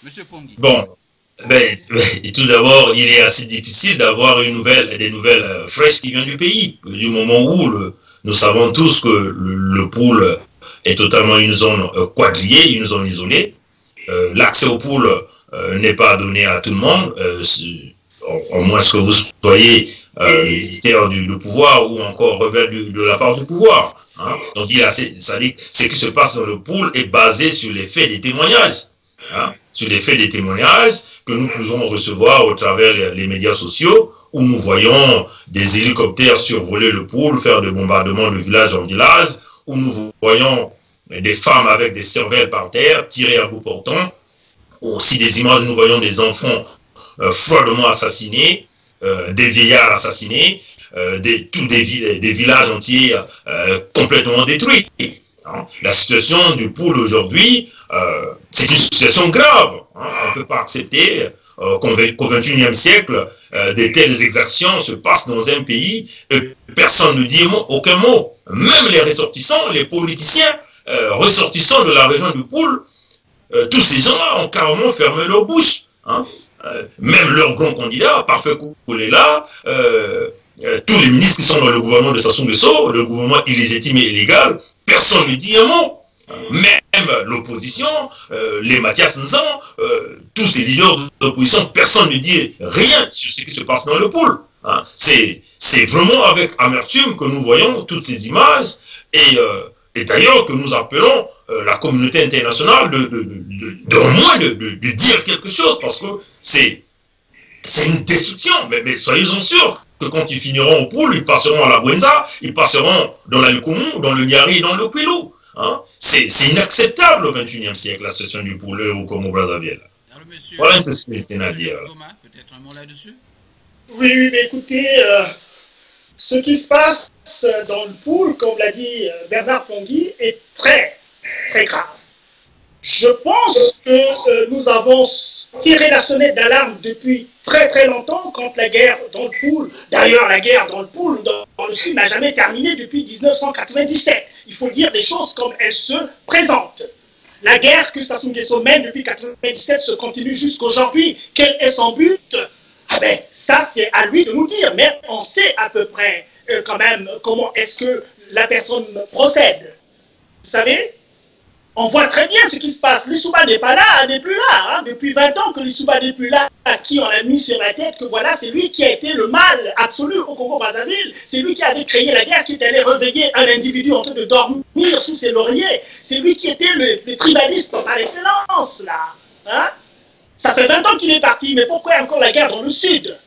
Monsieur Pongui. Bon, tout d'abord, il est assez difficile d'avoir des nouvelles fraîches qui viennent du pays. Du moment où nous savons tous que le Poul est totalement une zone quadrillée, une zone isolée. L'accès au Poul n'est pas donné à tout le monde, au moins que vous soyez militaire du pouvoir ou encore rebelle de la part du pouvoir. Hein. Donc, ça dit, ce qui se passe dans le Poul est basé sur les faits des témoignages. Hein, sur les faits des témoignages que nous pouvons recevoir au travers les médias sociaux, où nous voyons des hélicoptères survoler le Poul, faire des bombardements de village en village, où nous voyons des femmes avec des cervelles par terre, tirées à bout portant, aussi des images, nous voyons des enfants froidement assassinés, des vieillards assassinés, des villages entiers complètement détruits. La situation du Poul aujourd'hui, c'est une situation grave. Hein. On ne peut pas accepter qu'au XXIe siècle, de telles exactions se passent dans un pays et personne ne dit aucun mot. Même les ressortissants, les politiciens ressortissants de la région du Poul, tous ces gens-là ont carrément fermé leur bouche. Hein. Même leur grand candidat, Parfait Koulela, tous les ministres qui sont dans le gouvernement de Sassou Nguesso, le gouvernement illégitime et illégal, personne ne dit un mot. Même l'opposition, les Mathias Nzan, tous ces leaders d'opposition, personne ne dit rien sur ce qui se passe dans le Poul. Hein. C'est vraiment avec amertume que nous voyons toutes ces images et d'ailleurs que nous appelons la communauté internationale au moins de dire quelque chose parce que c'est une destruction. Mais soyez-en sûrs que quand ils finiront au Poul, ils passeront à la Bwenza, ils passeront dans la Lukumu, dans le Niari et dans le Kwilu. Hein? C'est inacceptable au XXIe siècle, la situation du Poul au Congo-Brazzaville. Voilà un peu ce que j'étais à dire. Peut-être un mot là-dessus? Oui, mais écoutez, ce qui se passe dans le Poul, comme l'a dit Bernard Pongui, est très, très grave. Je pense que nous avons tiré la sonnette d'alarme depuis très très longtemps quand la guerre dans le Poul, d'ailleurs la guerre dans le Poul, dans le Sud, n'a jamais terminé depuis 1997. Il faut dire les choses comme elles se présentent. La guerre que Sassou Nguesso mène depuis 1997 se continue jusqu'aujourd'hui. Quel est son but? Ah ben, ça c'est à lui de nous dire, mais on sait à peu près quand même comment est-ce que la personne procède. Vous savez? On voit très bien ce qui se passe. Lissouba n'est pas là, n'est plus là. Hein. Depuis 20 ans que Lissouba n'est plus là, à qui on a mis sur la tête que voilà, c'est lui qui a été le mal absolu au Congo-Brazzaville. C'est lui qui avait créé la guerre, qui est allé réveiller un individu en train de dormir sous ses lauriers. C'est lui qui était le tribaliste par excellence, là. Hein. Ça fait 20 ans qu'il est parti, mais pourquoi encore la guerre dans le Sud?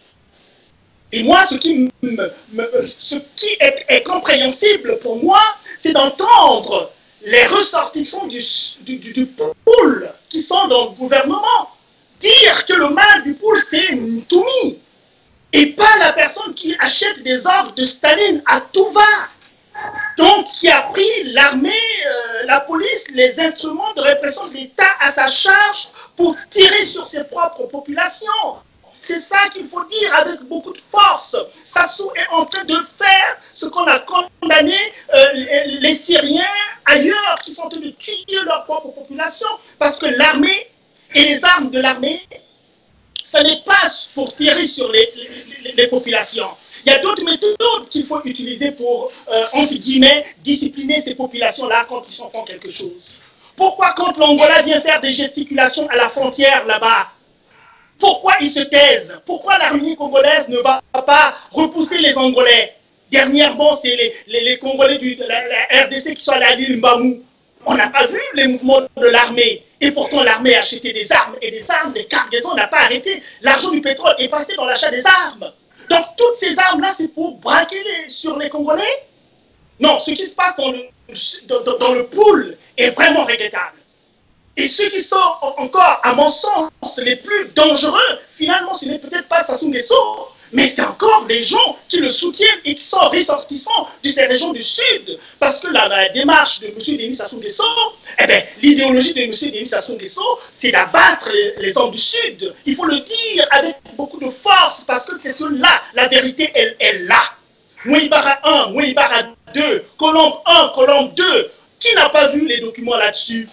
Et moi, ce qui est compréhensible pour moi, c'est d'entendre les ressortissants du Poul qui sont dans le gouvernement dire que le mal du Poul c'est Ntoumi et pas la personne qui achète des ordres de Staline à tout va. Donc qui a pris l'armée, la police, les instruments de répression de l'État à sa charge pour tirer sur ses propres populations. C'est ça qu'il faut dire avec beaucoup de force. Sassou est en train de faire ce qu'on a condamné les Syriens ailleurs qui sont en train de tuer leur propre population parce que l'armée et les armes de l'armée, ce n'est pas pour tirer sur les populations. Il y a d'autres méthodes qu'il faut utiliser pour, entre guillemets, discipliner ces populations-là quand ils s'en font quelque chose. Pourquoi quand l'Angola vient faire des gesticulations à la frontière là-bas, pourquoi ils se taisent? Pourquoi l'armée congolaise ne va pas repousser les Angolais? Dernièrement, c'est les Congolais de la RDC qui sont allés à l'île Mbamou. On n'a pas vu les mouvements de l'armée. Et pourtant, l'armée a acheté des armes. Et des armes, des cargaisons, on n'a pas arrêté. L'argent du pétrole est passé dans l'achat des armes. Donc, toutes ces armes-là, c'est pour braquer sur les Congolais? Non, ce qui se passe dans le Poul est vraiment regrettable. Et ceux qui sont encore, à mon sens, les plus dangereux, finalement, ce n'est peut-être pas Sassou Nguesso, mais c'est encore des gens qui le soutiennent et qui sont ressortissants de ces régions du Sud. Parce que la démarche de M. Denis Sassou Nguesso, l'idéologie de M. Denis Sassou Nguesso, c'est d'abattre les hommes du Sud. Il faut le dire avec beaucoup de force, parce que c'est cela, la vérité, elle est là. Mouibara 1, Mouibara 2, Colombe 1, Colombe 2, qui n'a pas vu les documents là-dessus?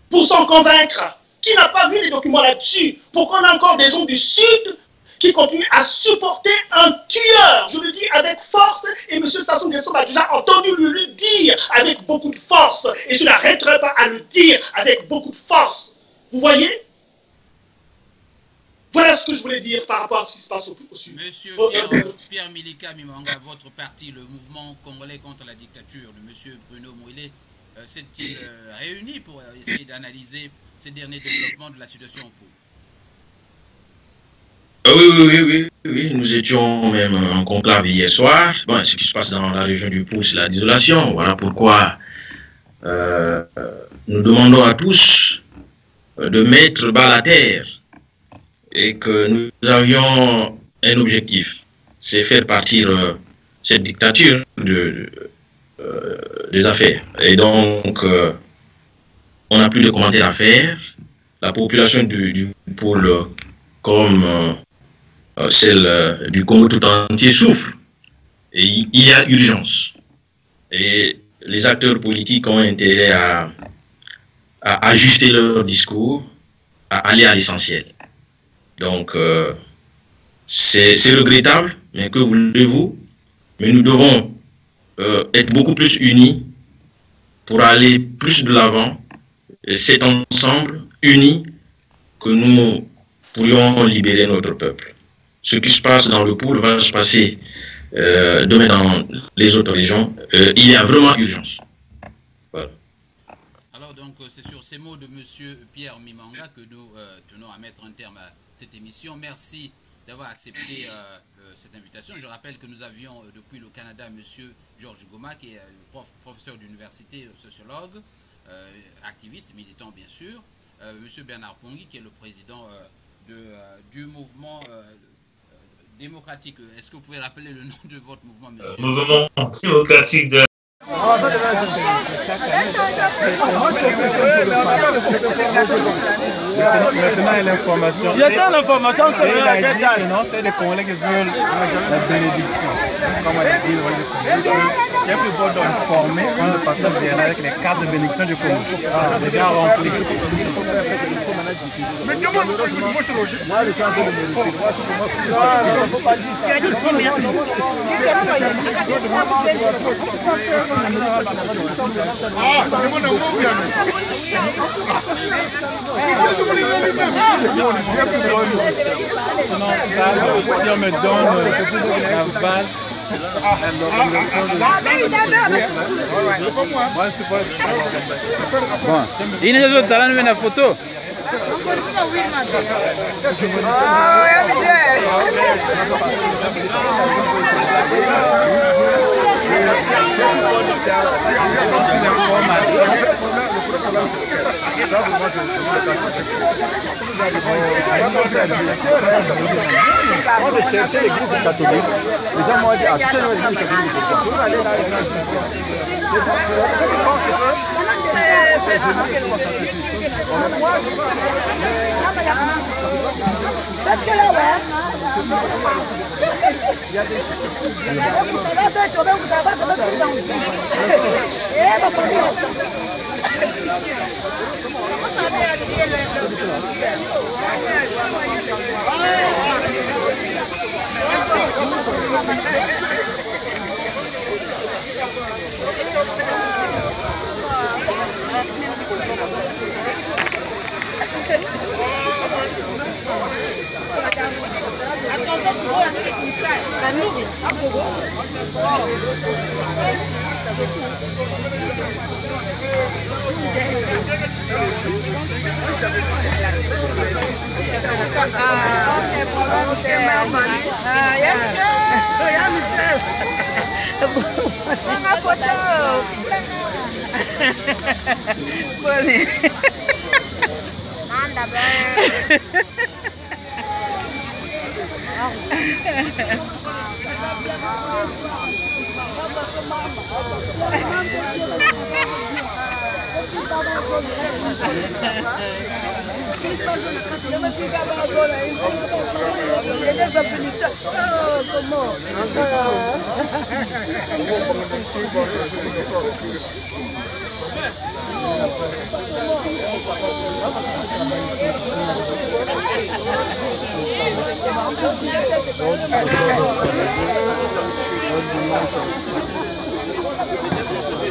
Pour s'en convaincre, qui n'a pas vu les documents là-dessus? Pourquoi on a encore des gens du Sud qui continuent à supporter un tueur? Je le dis avec force, et M. Sassou Nguesso m'a déjà entendu le dire avec beaucoup de force, et je n'arrêterai pas à le dire avec beaucoup de force. Vous voyez? Voilà ce que je voulais dire par rapport à ce qui se passe au Sud. Monsieur Pierre Milika Mimanga, votre parti, le mouvement congolais contre la dictature de M. Bruno Mouillet, s'est-il réuni pour essayer d'analyser ces derniers développements de la situation au Pôle? Oui, nous étions même en conclave hier soir. Bon, ce qui se passe dans la région du Pôle, c'est la désolation. Voilà pourquoi nous demandons à tous de mettre bas la terre et que nous avions un objectif, c'est faire partir cette dictature des affaires. Et donc, on n'a plus de commentaires à faire. La population du Pôle, comme celle du Congo tout entier, souffre. Et il y a urgence. Et les acteurs politiques ont intérêt à ajuster leur discours, à aller à l'essentiel. Donc, c'est regrettable, mais que voulez-vous? Mais nous devons être beaucoup plus unis pour aller plus de l'avant. Et c'est ensemble, unis, que nous pourrions libérer notre peuple. Ce qui se passe dans le Pôle va se passer demain dans les autres régions. Il y a vraiment urgence. Voilà. Alors donc, c'est sur ces mots de M. Pierre Mimanga que nous tenons à mettre un terme à cette émission. Merci d'avoir accepté cette invitation. Je rappelle que nous avions depuis le Canada M. Georges Goma, qui est professeur d'université, sociologue, activiste, militant bien sûr. M. Bernard Pongi, qui est le président du mouvement démocratique. Est-ce que vous pouvez rappeler le nom de votre mouvement, monsieur? Mouvement démocratique de... Maintenant, l'information. J'attends l'information sur la guerre. Non, c'est des Congolais qui veulent la bénédiction. Comme on dit, j'ai plus beau d'informer quand le pasteur vient avec les cartes de bénédiction du Congo. Déjà rempli. Mais comment moi je logique? Moi, je suis en train de vérifier. Si on me donne la base, il y a des autres talents, mais la photo. Quand j'ai cherché l'église catholique, les gens m'ont dit absolument l'église catholique. Pour aller dans l'église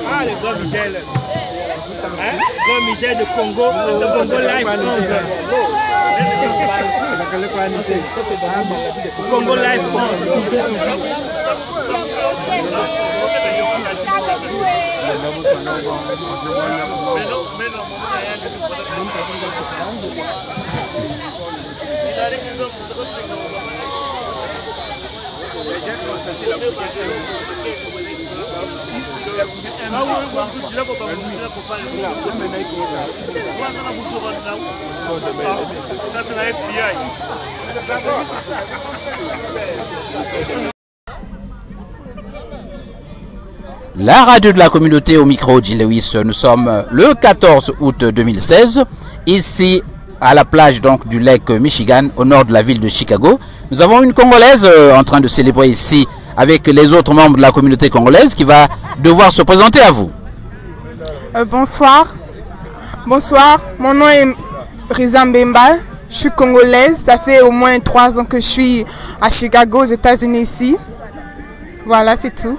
Ah, le grand Michel. Hein? Grand Michel de Congo, de Congo Live 11. Congo Live 11. La radio de la communauté au micro Jean Lewis, nous sommes le 14 août 2016, ici à la plage donc du lac Michigan, au nord de la ville de Chicago. Nous avons une Congolaise en train de célébrer ici avec les autres membres de la communauté congolaise qui va devoir se présenter à vous. Bonsoir. Bonsoir, mon nom est Riza Mbemba, je suis congolaise, ça fait au moins 3 ans que je suis à Chicago, aux États-Unis ici. Voilà, c'est tout.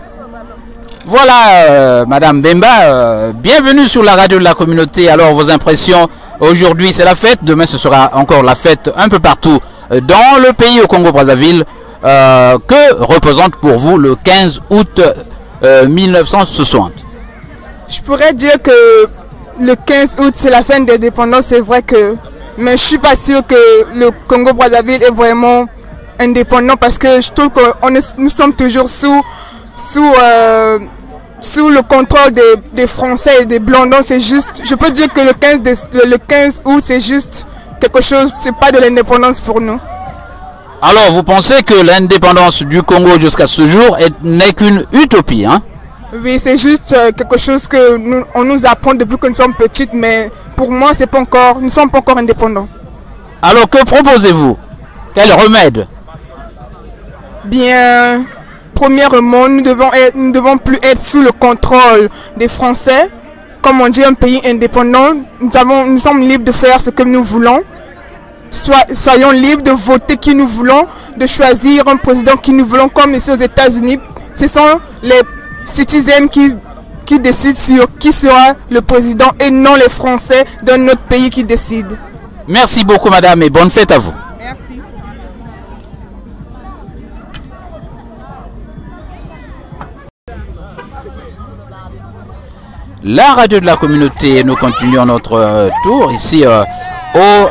Voilà, Madame Bemba, bienvenue sur la radio de la communauté. Alors, vos impressions, aujourd'hui c'est la fête, demain ce sera encore la fête un peu partout dans le pays, au Congo-Brazzaville. Que représente pour vous le 15 août 1960? Je pourrais dire que le 15 août c'est la fin de l'indépendance, c'est vrai que... Mais je ne suis pas sûre que le Congo-Brazzaville est vraiment indépendant parce que je trouve que nous sommes toujours sous le contrôle des Français et des Blancs. Donc c'est juste, je peux dire que le 15 août c'est juste quelque chose, c'est pas de l'indépendance pour nous. Alors vous pensez que l'indépendance du Congo jusqu'à ce jour n'est qu'une utopie, hein? Oui, c'est juste quelque chose que on nous apprend depuis que nous sommes petites, mais pour moi c'est pas encore, nous ne sommes pas encore indépendants. Alors que proposez-vous? Quel remède? Bien, premièrement, nous devons plus être sous le contrôle des Français. Comme on dit, un pays indépendant, nous sommes libres de faire ce que nous voulons. Soyons libres de voter qui nous voulons, de choisir un président qui nous voulons, comme ici aux États-Unis. Ce sont les citoyens qui décident sur qui sera le président et non les Français d'un autre pays qui décident. Merci beaucoup, madame, et bonne fête à vous. Merci. La radio de la communauté, nous continuons notre tour ici au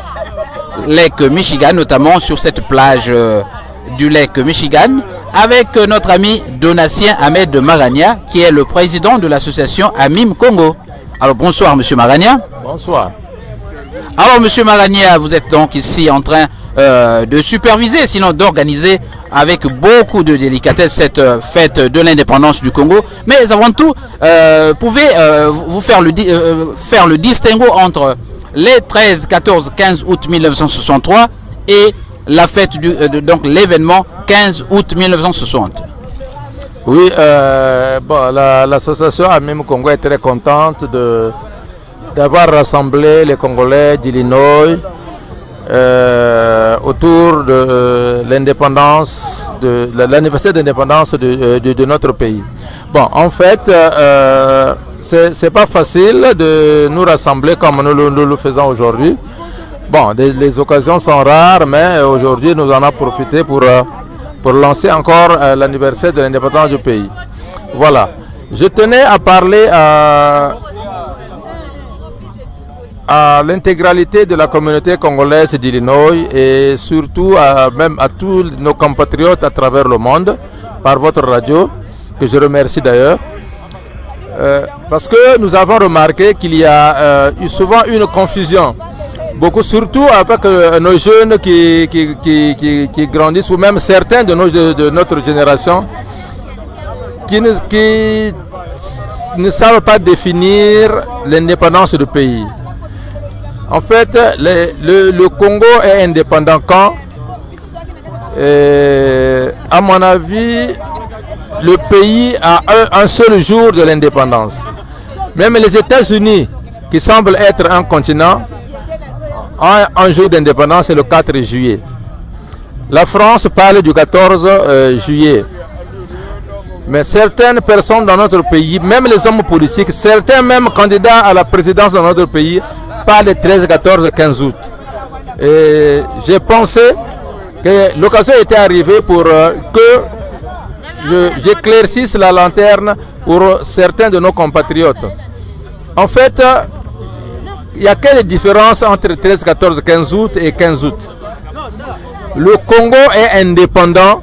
lac Michigan, notamment sur cette plage du lac Michigan, avec notre ami Donatien Ahmed Maragna, qui est le président de l'association AMIM Congo. Alors bonsoir monsieur Maragna. Bonsoir. Alors monsieur Maragna, vous êtes donc ici en train de superviser, sinon d'organiser avec beaucoup de délicatesse cette fête de l'indépendance du Congo. Mais avant tout, pouvez-vous faire le distinguo entre les 13, 14, 15 août 1963 et la fête donc l'événement 15 août 1960? Oui, l'association AMIM Congo est très contente d'avoir rassemblé les Congolais d'Illinois autour de l'indépendance, de l'anniversaire d'indépendance de notre pays. Bon, en fait, c'est pas facile de nous rassembler comme nous le faisons aujourd'hui. Bon, les occasions sont rares, mais aujourd'hui nous en avons profité pour lancer encore l'anniversaire de l'indépendance du pays. Voilà. Je tenais à parler à l'intégralité de la communauté congolaise d'Illinois et surtout même à tous nos compatriotes à travers le monde par votre radio, que je remercie d'ailleurs. Parce que nous avons remarqué qu'il y a souvent une confusion beaucoup, surtout avec nos jeunes qui grandissent, ou même certains de notre génération qui ne savent pas définir l'indépendance du pays. En fait, le Congo est indépendant quand, à mon avis, le pays a un seul jour de l'indépendance. Même les États-Unis, qui semblent être un continent, ont un jour d'indépendance, c'est le 4 juillet. La France parle du 14 juillet. Mais certaines personnes dans notre pays, même les hommes politiques, certains même candidats à la présidence dans notre pays, parlent de 13, 14, 15 août. Et j'ai pensé que l'occasion était arrivée pour que j'éclaircisse la lanterne pour certains de nos compatriotes. En fait, il y a quelle différence entre 13, 14, 15 août et 15 août? Le Congo est indépendant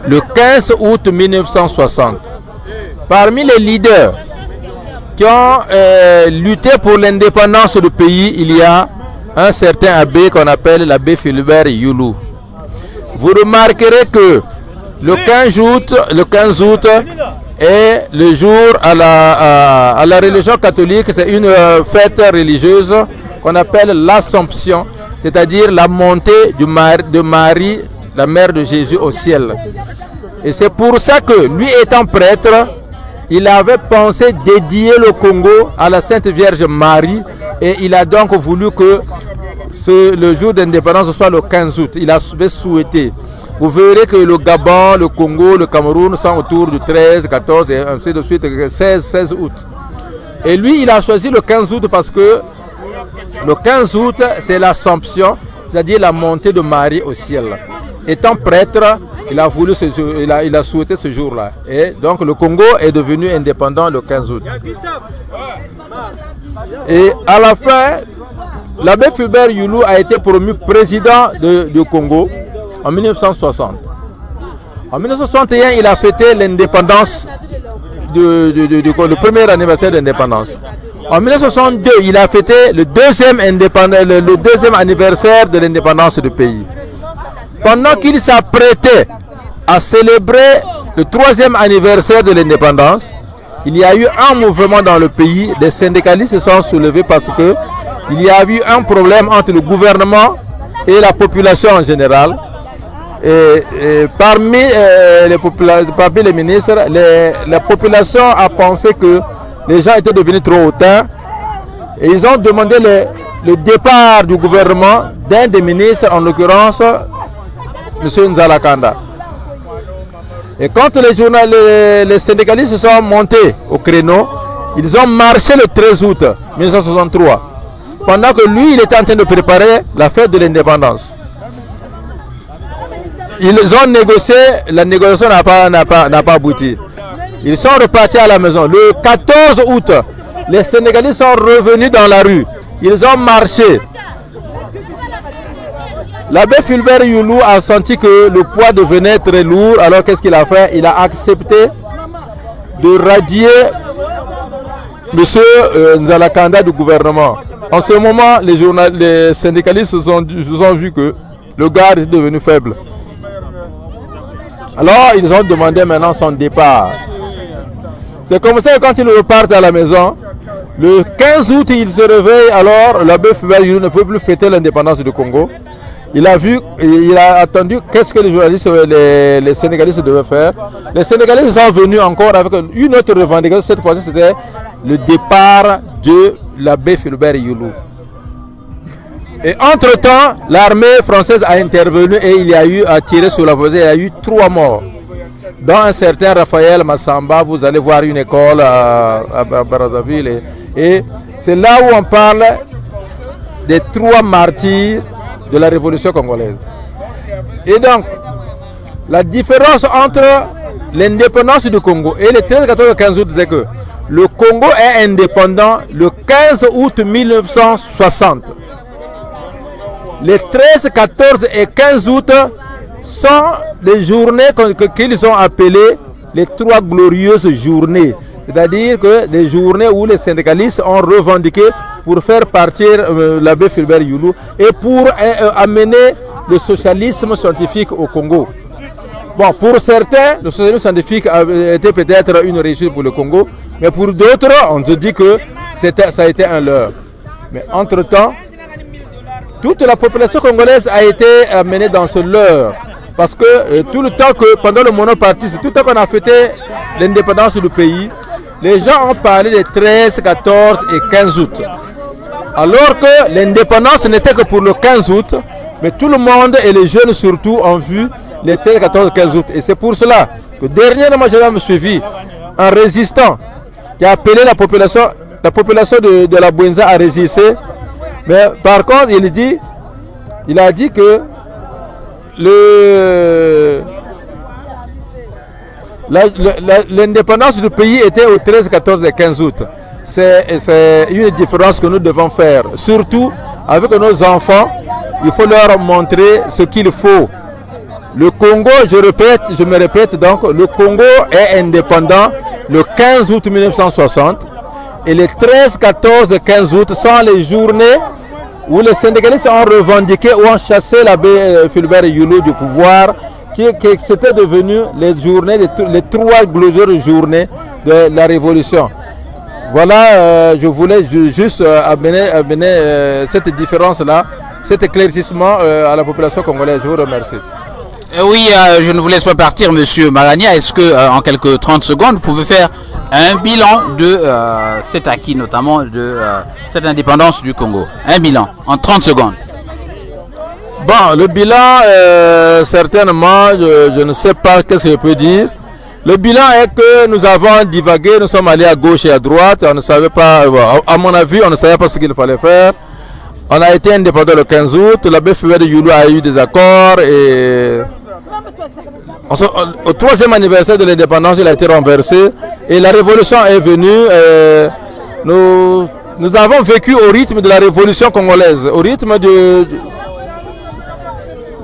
le 15 août 1960. Parmi les leaders qui ont lutté pour l'indépendance du pays, il y a un certain abbé qu'on appelle l'abbé Philbert Youlou. Vous remarquerez que le 15 août est le jour à la religion catholique, c'est une fête religieuse qu'on appelle l'Assomption, c'est-à-dire la montée de Marie, la mère de Jésus, au ciel. Et c'est pour ça que, lui étant prêtre, il avait pensé dédier le Congo à la Sainte Vierge Marie, et il a donc voulu que le jour d'indépendance soit le 15 août. Il avait souhaité. Vous verrez que le Gabon, le Congo, le Cameroun sont autour du 13, 14 et ainsi de suite, 16 août. Et lui, il a choisi le 15 août parce que le 15 août, c'est l'Assomption, c'est-à-dire la montée de Marie au ciel. Étant prêtre, il a souhaité ce jour-là. Et donc le Congo est devenu indépendant le 15 août. Et à la fin, l'abbé Philbert Youlou a été promu président du Congo en 1960. En 1961, il a fêté l'indépendance, le premier anniversaire d'indépendance. En 1962, il a fêté le deuxième anniversaire de l'indépendance du pays. Pendant qu'il s'apprêtait à célébrer le troisième anniversaire de l'indépendance, il y a eu un mouvement dans le pays. Des syndicalistes se sont soulevés parce que il y a eu un problème entre le gouvernement et la population en général. Et parmi les ministres, la population a pensé que les gens étaient devenus trop hautains et ils ont demandé le départ du gouvernement d'un des ministres, en l'occurrence M. Nzala Kanda. Et quand les syndicalistes sont montés au créneau, ils ont marché le 13 août 1963, pendant que lui, il était en train de préparer la fête de l'indépendance. Ils ont négocié, la négociation n'a pas abouti. Ils sont repartis à la maison. Le 14 août, les Sénégalais sont revenus dans la rue. Ils ont marché. L'abbé Philbert Youlou a senti que le poids devenait très lourd. Alors qu'est-ce qu'il a fait? Il a accepté de radier M. Nzala Kanda du gouvernement. En ce moment, les syndicalistes se sont vus que le gars est devenu faible. Alors, ils ont demandé maintenant son départ. C'est comme ça que quand ils repartent à la maison, le 15 août, ils se réveillent. Alors, l'abbé Philbert Youlou ne peut plus fêter l'indépendance du Congo. Il a attendu qu'est-ce que les journalistes, les Sénégalistes devaient faire. Les Sénégalistes sont venus encore avec une autre revendication. Cette fois-ci, c'était le départ de l'abbé Philbert Youlou. Et entre-temps, l'armée française a intervenu et il y a eu à tirer sur la voisine. Il y a eu 3 morts. Dans un certain Raphaël Massamba, vous allez voir une école à Brazzaville. Et c'est là où on parle des 3 martyrs de la révolution congolaise. Et donc, la différence entre l'indépendance du Congo et le 13, 14, 15 août, c'est que le Congo est indépendant le 15 août 1960. Les 13, 14 et 15 août sont des journées qu'ils ont appelées les 3 glorieuses journées. C'est-à-dire que des journées où les syndicalistes ont revendiqué pour faire partir l'abbé Fulbert Youlou et pour amener le socialisme scientifique au Congo. Bon, pour certains, le socialisme scientifique était peut-être une réussite pour le Congo, mais pour d'autres, on te dit que ça a été un leurre. Mais entre-temps, toute la population congolaise a été amenée dans ce leurre. Parce que tout le temps que, pendant le monopartisme, tout le temps qu'on a fêté l'indépendance du pays, les gens ont parlé des 13, 14 et 15 août. Alors que l'indépendance n'était que pour le 15 août, mais tout le monde et les jeunes surtout ont vu les 13, 14 et 15 août. Et c'est pour cela que dernièrement, j'avais suivi un résistant qui a appelé la population de la Bouenza à résister. Mais par contre, il a dit que l'indépendance du pays était au 13, 14 et 15 août. C'est une différence que nous devons faire. Surtout avec nos enfants, il faut leur montrer ce qu'il faut. Le Congo, je me répète donc, le Congo est indépendant le 15 août 1960 et les 13, 14 et 15 août sont les journées où les syndicalistes ont revendiqué ou ont chassé l'abbé Fulbert Youlou du pouvoir, qui c'était devenu les journées, les 3 glorieuses journées de la révolution. Voilà, je voulais juste amener cette différence-là, cet éclaircissement à la population congolaise. Je vous remercie. Oui, je ne vous laisse pas partir, monsieur Maragna. Est-ce que, en quelques 30 secondes, vous pouvez faire un bilan de cet acquis, notamment de cette indépendance du Congo? Un bilan, en 30 secondes. Bon, le bilan, certainement, je ne sais pas qu'est-ce que je peux dire. Le bilan est que nous avons divagué, nous sommes allés à gauche et à droite, on ne savait pas, à mon avis, on ne savait pas ce qu'il fallait faire. On a été indépendant le 15 août, l'abbé Fulbert Youlou a eu des accords et au 3e anniversaire de l'indépendance, il a été renversé et la révolution est venue. Nous avons vécu au rythme de la révolution congolaise, au rythme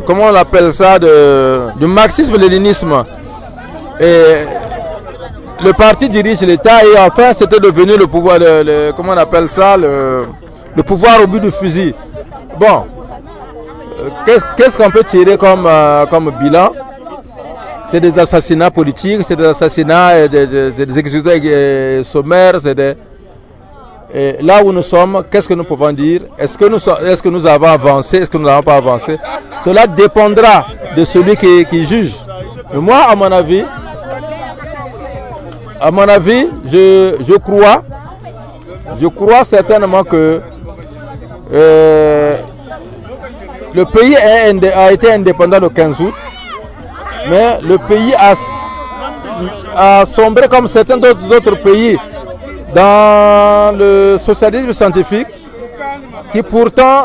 comment on appelle ça, du marxisme-léninisme. Et le parti dirige l'État et enfin c'était devenu le pouvoir, comment on appelle ça, le pouvoir au bout du fusil. Bon, qu'est-ce qu'on peut tirer comme bilan? C'est des assassinats politiques, c'est des assassinats, des exécutions sommaires, et là où nous sommes, qu'est-ce que nous pouvons dire? Est-ce que nous avons avancé? Est-ce que nous n'avons pas avancé? Cela dépendra de celui qui juge. Mais moi, à mon avis, je crois certainement que le pays a été indépendant le 15 août, mais le pays a sombré comme certains d'autres pays dans le socialisme scientifique qui pourtant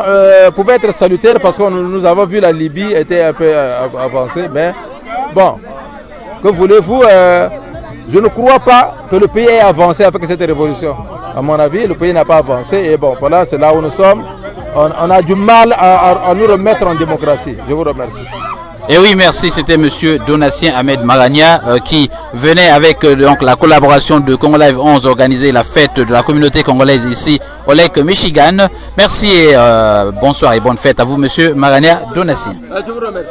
pouvait être salutaire parce que nous avons vu la Libye était un peu avancée, mais bon, que voulez-vous, je ne crois pas que le pays ait avancé avec cette révolution. À mon avis, le pays n'a pas avancé et bon, voilà, c'est là où nous sommes. On a du mal à nous remettre en démocratie. Je vous remercie. Et oui, merci. C'était monsieur Donatien Ahmed Maragna qui venait avec donc la collaboration de Congo Live 11 organiser la fête de la communauté congolaise ici au Lake Michigan. Merci et bonsoir et bonne fête à vous, monsieur Maragna Donatien. Je vous remercie.